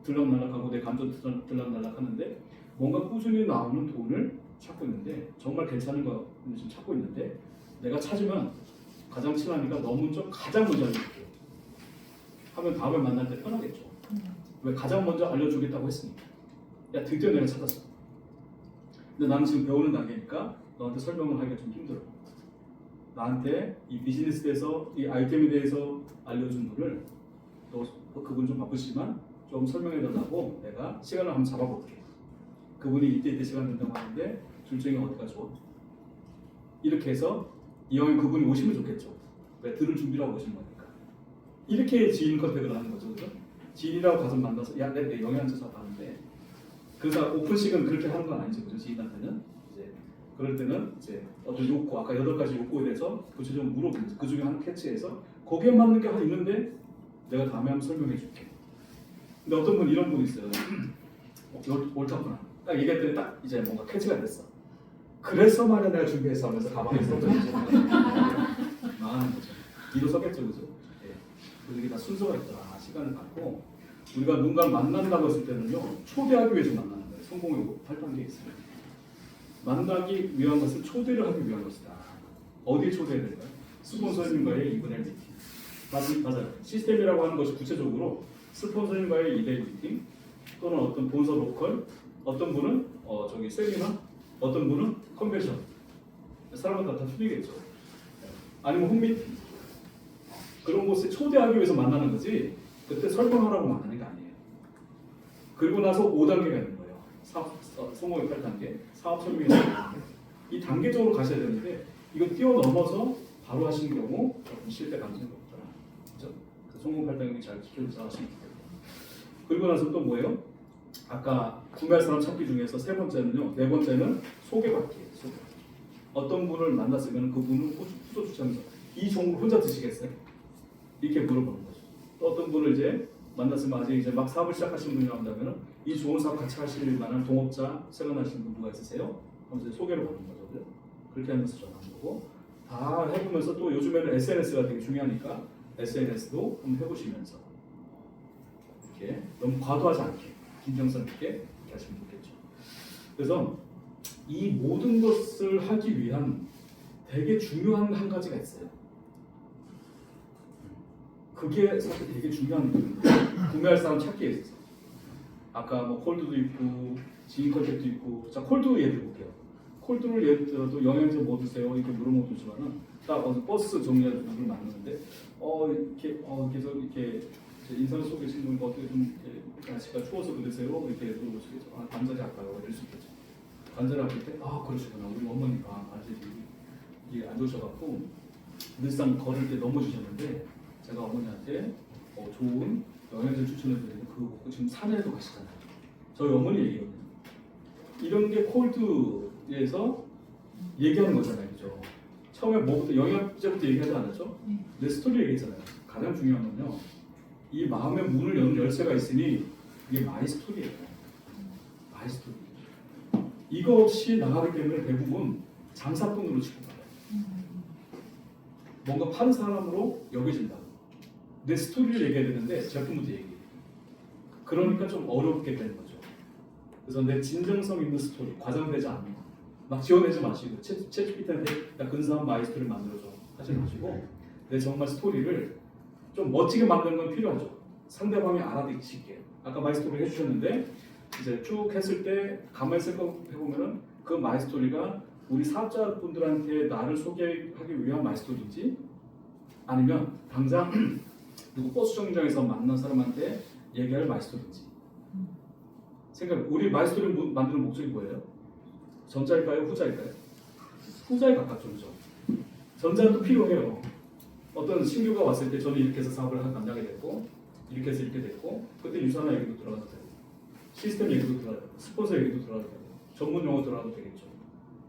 들락날락하고 내 감정 들락날락하는데 뭔가 꾸준히 나오는 돈을 찾고 있는데 정말 괜찮은 거 지금 찾고 있는데 내가 찾으면 가장 친하니까 너 먼저 가장 먼저 알려줄게 하면 다음에 만날 때 편하겠죠. 왜 가장 먼저 알려주겠다고 했으니까. 야 드디어 내가 찾았어. 근데 나는 지금 배우는 단계니까 너한테 설명을 하기가 좀 힘들어. 나한테 이 비즈니스에서 이 아이템에 대해서 알려준 분을 또 그분 좀 바쁘시지만 좀 설명해달라고 내가 시간을 한번 잡아볼게. 그분이 이때 시간 된다고 하는데 둘 중에 어디가 좋아? 이렇게 해서 이왕에 그분이 오시면 좋겠죠. 왜? 들을 준비를 하고 오신 거니까. 이렇게 지인 컨택을 하는 거죠. 그죠? 지인이라고 가서 만나서 야, 내 영양제사 봤는데 그래서 오픈식은 그렇게 하는 건 아니죠. 그죠? 지인한테는 이제 그럴 때는 이제 어떤 욕구, 아까 8가지 욕구에 대해서 구체적으로 물어보면서 그 중에 하나 캐치해서 거기에 맞는 게 하나 있는데 내가 다음에 한번 설명해 줄게. 근데 어떤 분 이런 분 있어요. 옳다구나. 딱 얘기했더니 딱 이제 뭔가 캐치가 됐어. 그래서 말이야 내가 준비해서 하면서 가방에 써져있죠. 망하는 거죠. 뒤로 서겠죠, 그죠? 예. 그래서 이게 다 순서가 있더라. 시간을 갖고 우리가 누군가 만난다고 했을 때는요 초대하기 위해서 만나는 거예요. 성공의 8단계 있어요. 만나기 위한 것은 초대를 하기 위한 것이다. 어디에 초대해야 될까요? 스폰서님과의 2분의 1 미팅. 맞아요. 시스템이라고 하는 것이 구체적으로 스폰서님과의 2대1 미팅 또는 어떤 본서 로컬, 어떤 분은 저기 세미나, 어떤 분은 컨벤션. 사람마다 다 틀리겠죠. 아니면 홈미팅. 그런 곳에 초대하기 위해서 만나는 거지 그때 설명하라고 말하는 게 아니에요. 그리고 나서 5단계가 있는 거예요. 성공의 8단계, 사업 설명의 4단계. 이 단계적으로 가셔야 되는데 이거 뛰어넘어서 바로 하시는 경우 조금 실패 가능성이 높더라. 그렇죠? 성공 8단계 잘 지켜서 하시면 돼요. 그리고 나서 또 뭐예요? 아까 구매할 사람 찾기 중에서 세 번째는요. 네 번째는 소개받기예요. 소개받기. 어떤 분을 만났으면 그분을 후소 추천해서 이 종을 혼자 드시겠어요? 이렇게 물어보는 거죠. 또 어떤 분을 이제 만났으면 아직 이제 막 사업을 시작하신 분이 나온다면 이 좋은 사업 같이 하실 만한 동업자 생각나시는 분 누가 있으세요? 하면서 소개를 받는 거죠. 그렇게 하면서 전하는 거고 다 해보면서 또 요즘에는 SNS가 되게 중요하니까 SNS도 한번 해보시면서 이렇게 너무 과도하지 않게 긴장성 있게 이렇게 하시면 좋겠죠. 그래서 이 모든 것을 하기 위한 되게 중요한 한 가지가 있어요. 그게 사실 되게 중요한 거예요. 구매할 사람 찾기에 있어서. 아까 뭐 콜드도 있고 지인 컨택도 있고 자 콜드 예를 들어볼게요. 콜드를 예를 들어도 영양제 뭐 드세요? 이렇게 물어보면 좋지만은 딱 버스 정류장에서 누굴 만나는데 이렇게 계속 이렇게 인상 속에 신는 거 어떻게 좀 이렇게 날씨가 추워서 그러세요? 이렇게 물어볼 수 있죠. 관절이 아파요. 이럴 수 있겠죠. 관절이 아플 때 그러시구나. 우리 어머니가 관절이 이게 안 좋으셔갖고 늘상 걸을 때 넘어지셨는데 제가 어머니한테 좋은 영양제 추천해드리는 그거 먹고 지금 산에도 가시잖아요. 저희 어머니 얘기거든요. 이런 게 콜드에서 얘기하는 거잖아요. 그죠? 처음에 뭐부터 영양제부터 얘기하지 않았죠? 내 스토리 얘기했잖아요. 가장 중요한 건요. 이 마음의 문을 여는 열쇠가 있으니 이게 마이 스토리예요. 마이 스토리. 이것이 나가기 때문에 대부분 장사꾼으로 취급받아요. 뭔가 파는 사람으로 여겨진다. 내 스토리를 얘기해야 되는데 제품부터 얘기해. 그러니까 좀 어렵게 되는 거죠. 그래서 내 진정성 있는 스토리, 과장되지 않는 거. 막 지어내지 마시고 챗GPT한테 야 근사한 마이 스토리 만들어줘 하지 마시고 내 정말 스토리를 좀 멋지게 만드는 건 필요하죠. 상대방이 알아듣기 쉽게. 아까 마이 스토리 해주셨는데 이제 쭉 했을 때 가만히 생각해보면은 그 마이 스토리가 우리 사업자분들한테 나를 소개하기 위한 마이 스토리인지 아니면 당장 누구 버스 정류장에서 만난 사람한테 얘기할 마이 스토리인지 우리 마이 스토리 만드는 목적이 뭐예요? 전자일까요? 후자일까요? 후자에 가깝죠. 그죠? 전자도 필요해요. 어떤 신규가 왔을 때 저는 이렇게 해서 사업을 만나게 됐고 이렇게 해서 이렇게 됐고 그때 유산화 얘기도 들어가도 되고 시스템 얘기도 들어가도 되고 스폰서 얘기도 들어가도 되고 전문 용어 들어가도 되겠죠.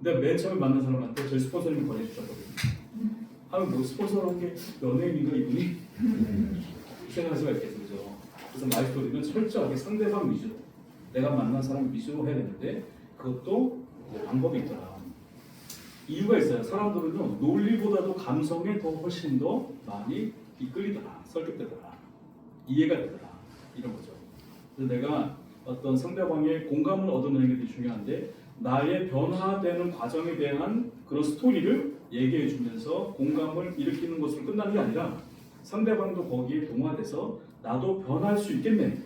근데 맨 처음에 만난 사람한테 저희 스폰서님이 권해주셨거든요. 하면 뭐 스폰서라는 게 연예인인가 이분이? 생각할 수가 있겠죠. 그죠? 그래서 마이스토리는 철저하게 상대방 위주로 내가 만난 사람 위주로 해야 되는데 그것도 방법이 있더라. 이유가 있어요. 사람들은요 논리보다도 감성에 더 훨씬 더 많이 이끌리더라, 설득되더라, 이해가 되더라 이런 거죠. 그래서 내가 어떤 상대방의 공감을 얻어내는 게 중요한데 나의 변화되는 과정에 대한 그런 스토리를 얘기해 주면서 공감을 일으키는 것으로 끝나는 게 아니라 상대방도 거기에 동화돼서 나도 변할 수 있겠네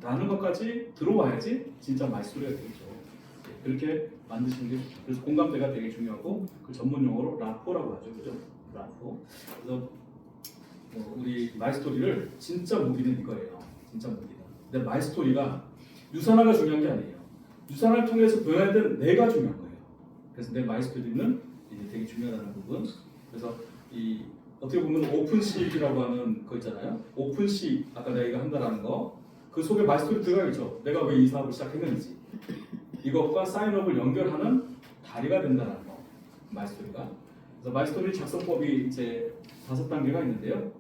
라는 것까지 들어와야지 진짜 마이스토리가 되겠죠. 그렇게 만드시는 게 좋죠. 그래서 공감대가 되게 중요하고 그 전문 용어로 라포라고 하죠. 그죠? 라포. 그래서 우리 마이스토리를 진짜 무기는 이거예요. 진짜 무기는. 근데 마이스토리가 유산화가 중요한 게 아니에요. 유산화를 통해서 변해야 되는 내가 중요한 거예요. 그래서 내 마이스토리는 이제 되게 중요하다는 부분. 그래서 이 어떻게 보면 오픈식이라고 하는 거 있잖아요. 오픈식 아까 내가 이거 한다라는 거 그 속에 마이스토리 들어가겠죠. 내가 왜 이 사업을 시작했는지 이것과 사인업을 연결하는 다리가 된다는 거 마이스토리가. 그래서 마이스토리 작성법이 이제 5단계가 있는데요.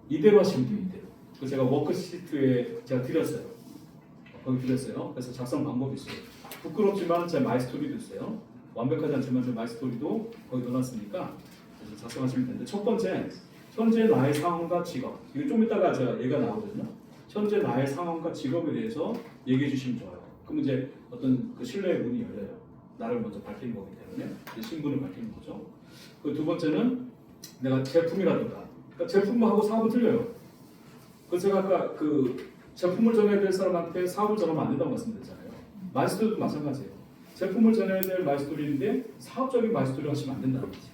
이대로 하시면 돼요. 이대로. 그 제가 워크시트에 제가 드렸어요. 거기 드렸어요. 그래서 작성 방법이 있어요. 부끄럽지만 제 마이스토리도 있어요. 완벽하지 않지만 제 마이스토리도 거기 넣어놨으니까 그래서 작성하시면 되는데 첫 번째 현재 나의 상황과 직업. 이거 좀 이따가 제가 얘기가 나오거든요. 현재 나의 상황과 직업에 대해서 얘기해 주시면 좋아요. 그럼 이제 어떤 그 신뢰의 문이 열려요. 나를 먼저 밝히는 거기 때문에 이제 신분을 밝히는 거죠. 그 두 번째는 내가 제품이라든가 그러니까 제품하고 사업은 틀려요. 그래서 제가 아까 그 제품을 전해야 될 사람한테 사업을 전하면 안 된다고 말씀드렸잖아요. 마이스토리도 마찬가지예요. 제품을 전해야 될 마이스토리인데 사업적인 마이스토리를 하시면 안 된다는 거지.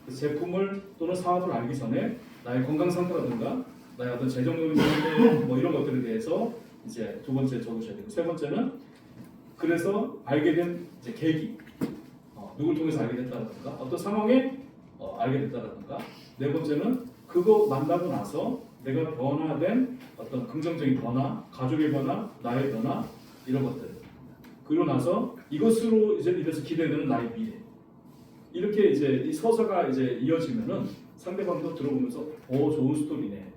그래서 제품을 또는 사업을 알기 전에 나의 건강 상태라든가 나의 어떤 재정 능력 뭐 이런 것들에 대해서 이제 두 번째 적으셔야 되고 세 번째는 그래서 알게 된 이제 계기 누굴 통해서 알게 됐다라든가 어떤 상황에 알게 됐다라든가 네 번째는 그거 만나고 나서 내가 변화된 어떤 긍정적인 변화, 가족의 변화, 나의 변화 이런 것들 그리고 나서 이것으로 이제 이래서 기대되는 나의 미래 이렇게 이제 이 서사가 이제 이어지면은 상대방도 들어보면서 좋은 스토리네.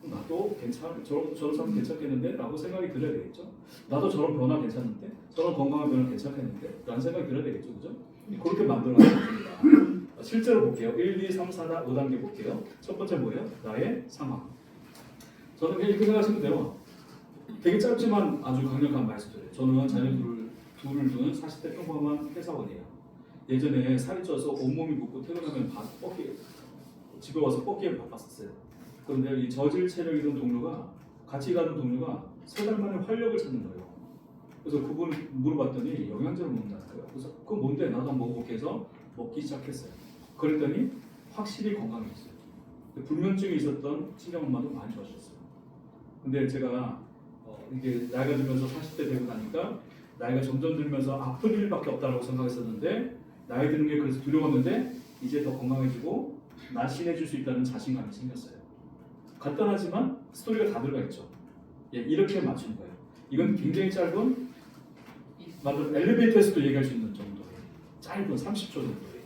나도 저런 사람 괜찮겠는데? 라고 생각이 들어야 되겠죠. 나도 저런 변화 괜찮은데? 저런 건강한 변화 괜찮겠는데? 라는 생각이 들어야 되겠죠. 그죠? 그렇게 만들어가야 됩니다. 실제로 볼게요. 1, 2, 3, 4, 5단계 볼게요. 첫 번째 뭐예요? 나의 상황. 저는 그냥 이렇게 생각하시면 돼요. 되게 짧지만 아주 강력한 말씀드려요. 저는 자녀 둘을 둔 40대 평범한 회사원이에요. 예전에 살이 쪄서 온몸이 붓고 퇴근하면 집에 와서 뻗기에 바빴었어요. 그런데 이 저질 체력이던 동료가 같이 가는 동료가 3달 만에 활력을 찾는 거예요. 그래서 그분을 물어봤더니 영양제를 먹는다는 거예요. 그래서 그건 뭔데? 나도 한번 먹어볼게 해서 먹기 시작했어요. 그랬더니 확실히 건강해졌어요. 불면증이 있었던 친정엄마도 많이 좋아졌어요. 근데 제가 이게 나이가 들면서 40대 되고 나니까 나이가 점점 들면서 아플 일밖에 없다고 생각했었는데 나이 드는 게 그래서 두려웠는데 이제 더 건강해지고 날씬해질 수 있다는 자신감이 생겼어요. 간단하지만 스토리가 다 들어가 있죠. 예, 이렇게 맞추는 거예요. 이건 굉장히 짧은 만든 엘리베이터에서도 얘기할 수 있는 정도예요. 짧은 30초 정도예요.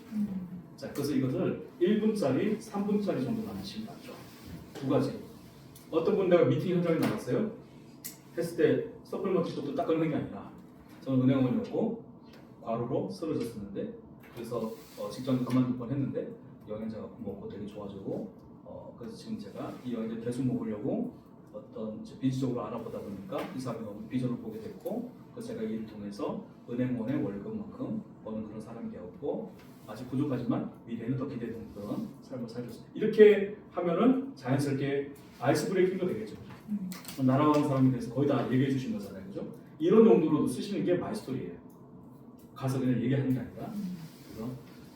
자, 그래서 이것을 1분짜리, 3분짜리 정도 만드시면 맞죠. 두 가지. 어떤 분 내가 미팅 현장에 나갔어요. 했을 때 서플먼트 쪽도 딱 끊는 게 아니라 저는 은행원이었고 과로로 쓰러졌었는데 그래서 직장도 그만둘 뻔했는데 영양제가 먹고 되게 좋아지고 그래서 지금 제가 이 영양제 계속 먹으려고 어떤 비즈적으로 알아보다 보니까 이 사람이 너무 비전을 보게 됐고 그래서 제가 이를 통해서 은행원의 월급만큼 버는 그런 사람이 되었고 아직 부족하지만 미래에는 더 기대되는 그런 삶을 살겠습니다. 이렇게 하면은 자연스럽게 아이스 브레이킹도 되겠죠. 날아가는 사람에 대해서 거의 다 얘기해 주신 거잖아요. 그죠? 이런 용도로도 쓰시는 게 마이스토리예요. 가서 그냥 얘기하는 게 아니라.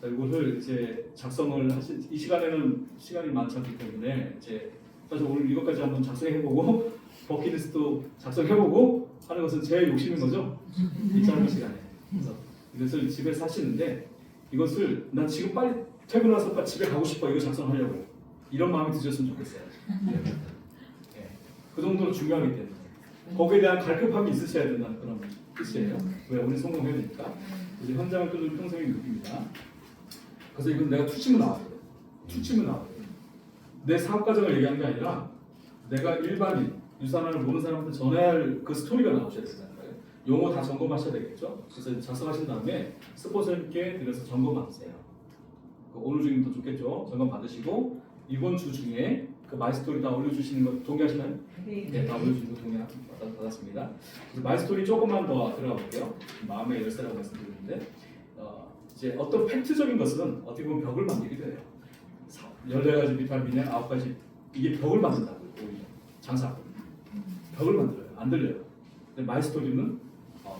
그래서 이것을 이제 작성을 하신 이 시간에는 시간이 많지 않기 때문에 이제 사실 오늘 이것까지 한번 작성해보고 버킷리스트도 작성해보고 하는 것은 제 욕심인 거죠. 이 짧은 시간에. 그래서 이것을 집에서 하시는데 이것을 나 지금 빨리 퇴근해서 빨리 집에 가고 싶어 이거 작성하려고 이런 마음이 드셨으면 좋겠어요. 네. 그 정도로 중요하기 때문에 거기에 대한 갈급함이 있으셔야 된다는 그런 뜻이에요. 왜 우리 성공해야 되니까. 이제 현장을 끄는 평생의 느낌입니다. 그래서 이건 내가 투치면 나와요. 투치면 나와요. 내 사업 과정을 얘기한 게 아니라 내가 일반인 유산화를 모르는 사람한테 전해야 할 그 스토리가 나오셔야 된다는 거예요. 용어 다 점검하셔야 되겠죠. 그래서 작성하신 다음에 스포츠님께 드려서 점검 받으세요. 오늘 중이면 더 좋겠죠. 점검 받으시고 이번 주 중에 그 마이스토리 다 올려주시는 거 동의하시나요? 네, 다 올려주시는 거 받았습니다. 그래서 마이스토리 조금만 더 들어가 볼게요. 마음의 열쇠라고 말씀드렸는데 이제 어떤 팩트적인 것은 어떻게 보면 벽을 만들기도 해요. 14가지 비타민에 9가지 이게 벽을 만든다고요. 오히려 장사 벽을 만들어요. 안 들려요. 근데 마이스토리는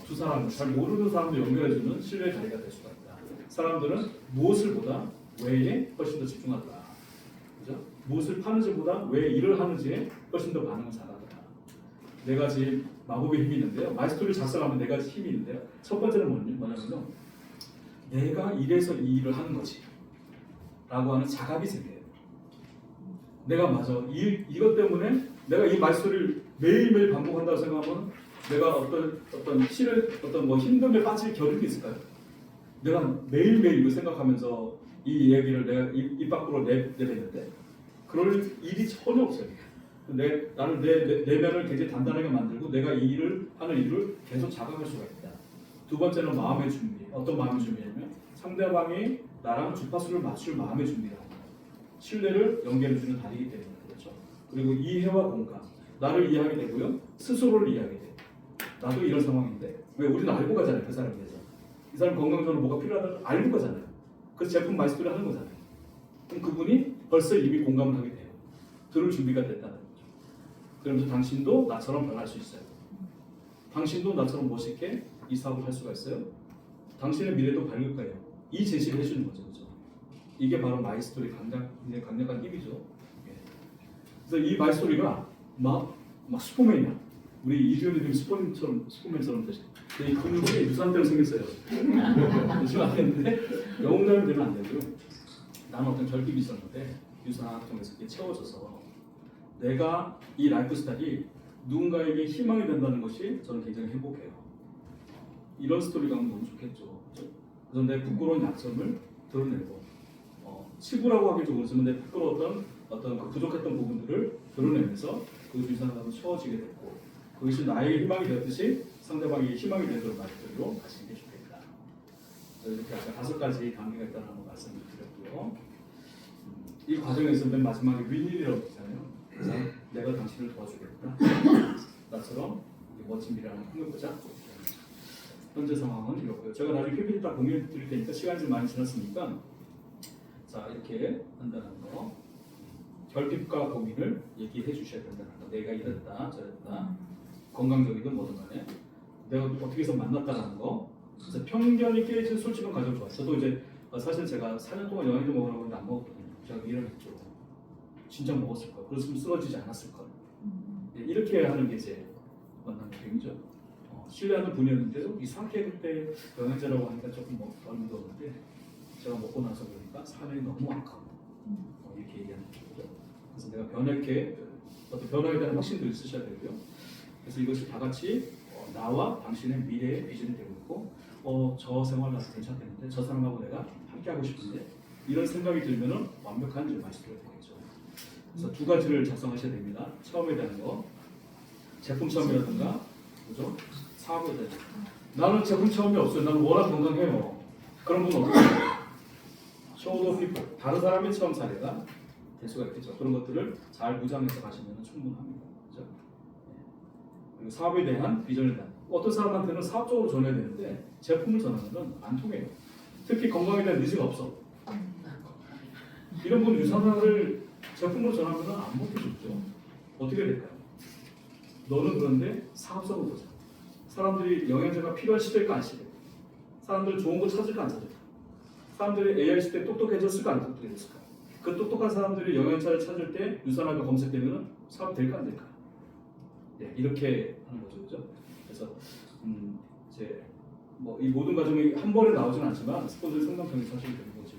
두 사람 잘 모르는 사람도 연결해주는 신뢰의 다리가 될 수가 있다. 사람들은 무엇을 보다 왜에 훨씬 더 집중하더라. 그죠? 무엇을 파는지보다 왜 일을 하는지에 훨씬 더 반응을 잘하더라. 네 가지 마법의 힘이 있는데요. 마이스토리를 작성하면 네 가지 힘이 있는데요. 첫 번째는 뭐냐면요. 내가 이래서 이 일을 하는 거지 라고 하는 자각이 생겨요. 내가 맞아. 이것 때문에 내가 이 마이스토리를 매일매일 반복한다고 생각하면 내가 어떤 힘듦에 빠질 겨를이 있을까요? 내가 매일매일 이거 생각하면서 이 얘기를 내가 입 밖으로 내뱉는데 그럴 일이 전혀 없어요. 나는 내 내면을 굉장히 단단하게 만들고 내가 이 일을 하는 일을 계속 자각할 수가 있다. 두 번째는 마음의 준비. 어떤 마음의 준비냐면 상대방이 나랑 주파수를 맞출 마음의 준비라고 합니다. 신뢰를 연결해주는 다리이기 때문에 그렇죠. 그리고 이해와 공감. 나를 이해하게 되고요. 스스로를 이해하게 돼요. 나도 이런 상황인데 왜 우리는 알고 가잖아요. 그 사람에 대해서. 이 사람 건강적으로 뭐가 필요하다고 알고 가잖아요. 그래서 제품 마이스토리 하는 거잖아요. 그럼 그분이 벌써 이미 공감을 하게 돼요. 들을 준비가 됐다는 거죠. 그러면서 당신도 나처럼 변할 수 있어요. 당신도 나처럼 멋있게 이 사업을 할 수가 있어요. 당신의 미래도 밝을 거예요. 이 제시를 해주는 거죠. 그렇죠? 이게 바로 마이스토리 굉장히 강력한 힘이죠. 예. 그래서 이 말소리가 막 슈퍼맨이야. 우리 이주연님 슈퍼맨처럼 되시. 이 근육이 유산대로 생겼어요. 열심히 안 했는데 영웅담이 되면 안 되고요. 나는 어떤 결핍이 있었는데 유산학 통해서 이렇게 채워져서 내가 이 라이프 스타일이 누군가에게 희망이 된다는 것이 저는 굉장히 행복해요. 이런 스토리가 하면 너무 좋겠죠. 그래서 내 부끄러운 약점을 드러내고 치부라고 하기 좀 그렇지만 내 부끄러웠던 어떤 그 부족했던 부분들을 드러내면서 그 유산학을 채워지게 됐고 그것이 나에게 희망이 되었듯이 상대방에게 희망이 되도록 말들로 가시는 게 좋겠다. 이렇게 아까 5가지 단계가 있다는 걸 말씀을 드렸고요. 이 과정에서 맨 마지막에 윈윈이라고 했잖아요. 그래서 내가 당신을 도와주겠다. 나처럼 멋진 미래를 한번 꾸며보자. 현재 상황은 이렇고요. 제가 나중에 PPT 딱 공유해 드릴 테니까 시간이 좀 많이 지났으니까 자 이렇게 한다는 거 결핍과 고민을 얘기해 주셔야 된다는 거. 내가 이랬다 저랬다 건강적이든 뭐든 간에 내가 어떻게 해서 만났다는 거. 그래서 편견이 깨진 솔직한 가정 좋아요. 저도 이제 사실 제가 4년 동안 영양제 먹으라고 했는데 안 먹었거든요. 제가 미련했죠. 진짜 먹었을 걸. 그랬으면 쓰러지지 않았을 걸. 이렇게 하는 게 이제 만난 교육이죠. 신뢰하는 분이었는데도 이상하게 그때 영양제라고 하니까 조금 얼음도 없는데 제가 먹고 나서 보니까 사람이 너무 아까워. 이렇게 얘기하는 거죠. 그래서 내가 변했게 어떤 변화에 대한 확신도 있으셔야 되고요. 그래서 이것이 다 같이 나와 당신의 미래의 비전이 되고 있고 저 생활 나도 괜찮겠는데 저 사람하고 내가 함께 하고 싶은데 이런 생각이 들면은 완벽한 이제 마스터가 되겠죠. 그래서 2가지를 작성하셔야 됩니다. 처음에 대한 거 제품 처음이라든가 그죠? 사업에 대한 나는 제품 처음이 없어요. 나는 워낙 건강해요. 그런 분은 어떻게 해요? 쇼도 피플 다른 사람의 처음 사례가 될 수가 있겠죠. 그런 것들을 잘 무장해서 가시면 충분합니다. 그죠? 그리고 사업에 대한 비전에 대한 어떤 사람한테는 사업적으로 전해야 되는데 제품을 전하면 안 통해요. 특히 건강에 대한 니즈가 없어. 이런 분 유산화를 제품으로 전하면 안 먹혀줬죠. 어떻게 될까요? 너는 그런데 사업성을 보자. 사람들이 영양제가 필요한 시대일까 안 시대? 사람들 좋은 거 찾을까 안 찾을까? 사람들이 AI 시대에 똑똑해졌을까 안 똑똑해졌을까? 그 똑똑한 사람들이 영양차를 찾을 때 유산화가 검색되면 사업 될까 안 될까? 네, 이렇게 하는 거죠, 그죠? 그래서 이제 뭐 이 모든 과정이 한 번에 나오지는 않지만 스폰서 상담 통해서 하시면 되는 거죠.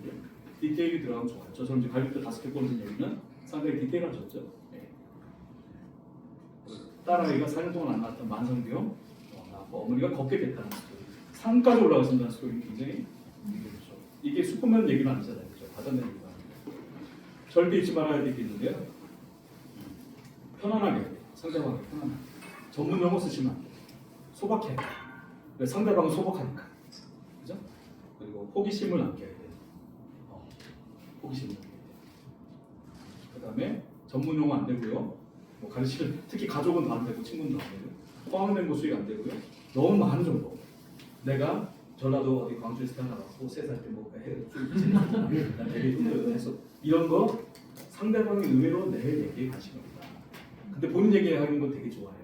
디테일이 들어가면 좋아요. 저처럼 이제 갈비뼈 5개 꽂는 얘기는 상당히 디테일하죠, 네. 딸아이가 4년 동안 안 낳았던 만성병, 어머니가 걷게 됐다는 스토리, 산까지 올라가신다는 스토리 굉장히 그렇죠. 이게 슈퍼맨 얘기는 아니잖아요, 그렇죠? 받아낸 얘기가 아니고 절대 잊지 말아야 될 게 있는데요. 편안하게 상대방이 편안하게 전문 용어 쓰시면 안 돼요. 소박해. 상대방은 소박하니까, 그죠? 그리고 호기심을 남겨야 돼요. 호기심을 남겨야 돼요. 그다음에 전문 용어 안 되고요. 뭐 가르치는 특히 가족은 다 안 되고 친구는 다 안 되고 포함된 곳이 안 되고요. 너무 많은 정보. 내가 전라도 어디 광주에서 태어나갖고 3살 때 뭐 되게 힘들어서 이런 거 상대방이 의외로 내 얘기에 관심이 없다. 근데 본인 얘기하는 건 되게 좋아해요.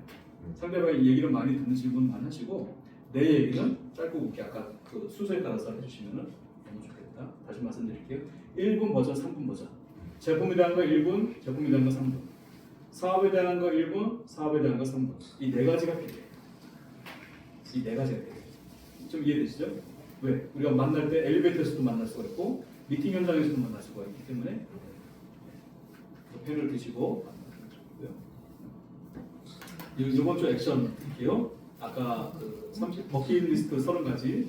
상대방의 얘기를 많이 듣는 질문 많이 하시고 내 얘기는 짧고 굵게 아까 그 순서에 따라서 해주시면 너무 좋겠다. 다시 말씀드릴게요. 1분 버전, 3분 버전. 제품에 대한 거 1분, 제품에 대한 거 3분. 사업에 대한 거 1분, 사업에 대한 거 3분. 이 4가지가 필요해요. 이 4가지가 필요해요. 좀 이해되시죠? 왜? 우리가 만날 때 엘리베이터에서도 만날 수가 있고 미팅 현장에서도 만날 수가 있기 때문에 펜을 드시고 이번 주 액션 할게요. 아까 그 30 버킷리스트 30가지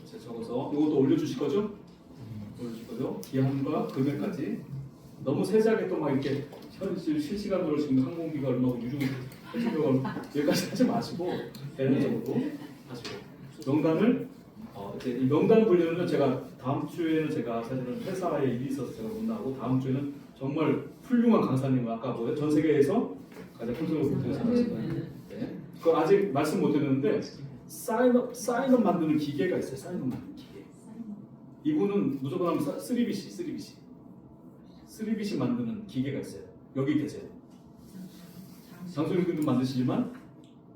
제가 적어서 이것도 올려주실 거죠? 올려주실 거죠? 기한과 금액까지 너무 세세하게 또 막 이렇게 실시간으로 지금 항공기가 얼마고 유류 해주려고 여기까지 하지 마시고 대략적으로 하시고 명단을 이제 이 명단 분류는 제가 다음 주에는 제가 사실은 회사에 일이 있어서 제가 못 나가고 다음 주에는 정말 훌륭한 강사님과 아까 뭐요? 전 세계에서 가장 콘서트 못해서 네. 그 아직 말씀 못 드렸는데 사인업 만드는 기계가 있어요. 사인업 만드는 기계. 이분은 무조건 하면 3BC 만드는 기계가 있어요. 여기 계세요. 장소님도 만드시지만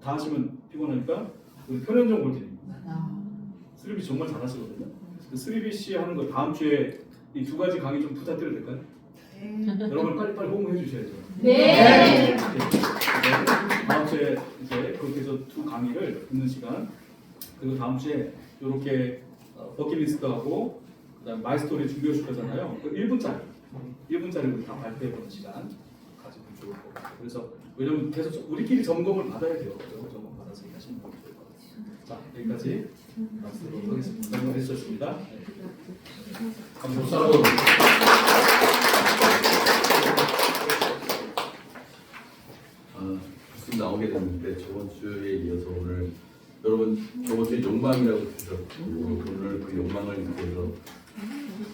다 하시면 피곤하니까 우리 편현정 골드님 3BC 정말 잘하시거든요. 그 3BC 하는 거 다음 주에 이 2가지 강의 좀 부탁드려도 될까요? 여러분 빨리빨리 호응해 주셔야죠.
네.
다음 주에 이제 그렇게 해서 두 강의를 듣는 시간, 그리고 다음 주에 이렇게 버킷리스트하고 그다음 마이스토리 준비해 줄 거잖아요. 그 1분짜리 우리 다 발표해 보는 시간 가지면 좋을 것 같아요. 그래서 왜냐면 계속 우리끼리 점검을 받아야 돼요. 그죠? 점검 받아서 하시는 게 좋을 것 같아요. 자, 여기까지 말씀드리도록 하겠습니다. 설명해 주셨습니다. 감사합니다.
무슨 나오게 됐는데 저번 주에 이어서 오늘 여러분 저번 주에 욕망이라고 주셨고 오늘 그 욕망을 위해서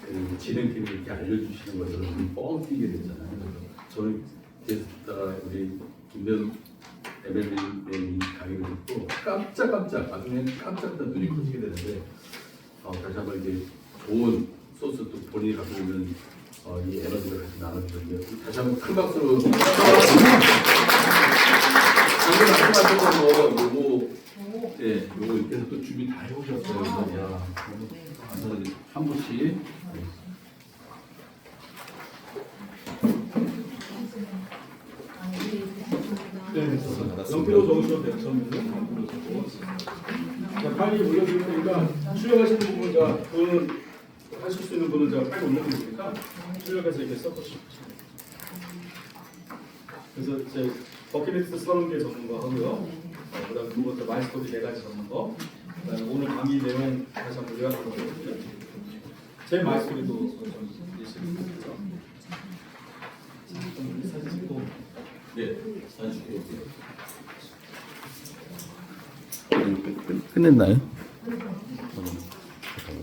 그 진행팀이 이렇게 알려주시는 것을 뻥 뛰게 됐잖아요. 그래서 저는 계속 듣다가 우리 김대현 MLB의 강의를 듣고 깜짝깜짝 아주 그냥 깜짝깜짝 눈이 커지게 되는데 다시 한번 이렇게 좋은 소스 또 본인이 갖고 있는 이 에너지를 같이 나눠주는데 다시 한번 큰 박수로 방금 말씀하셨던 거 요거 예 요거 이렇게 해서 또 준비 다 해오셨어요. 그래서 야 너무 한 분씩
연필로 적으셔도 돼요. 처음에는 연필로 적고. 자, 빨리 올려드릴 테니까 출력하시는 부분 분 하실 수 있는 분은 제가 빨리 올려드릴 테니까 출력해서 이렇게 써보시면 돼요. 그래서 이제 버킷리스트 30개 적는 거 하고요. 그다음 두 번째 마이스토리 4가지 적는 거. 그다음에 오늘 강의 내용 다시 한번 요약하는 거거든요. 제 마이스토리도 좀 내시면 되죠. 사진 찍고.
예 사진 줄게요. 끝냈나요?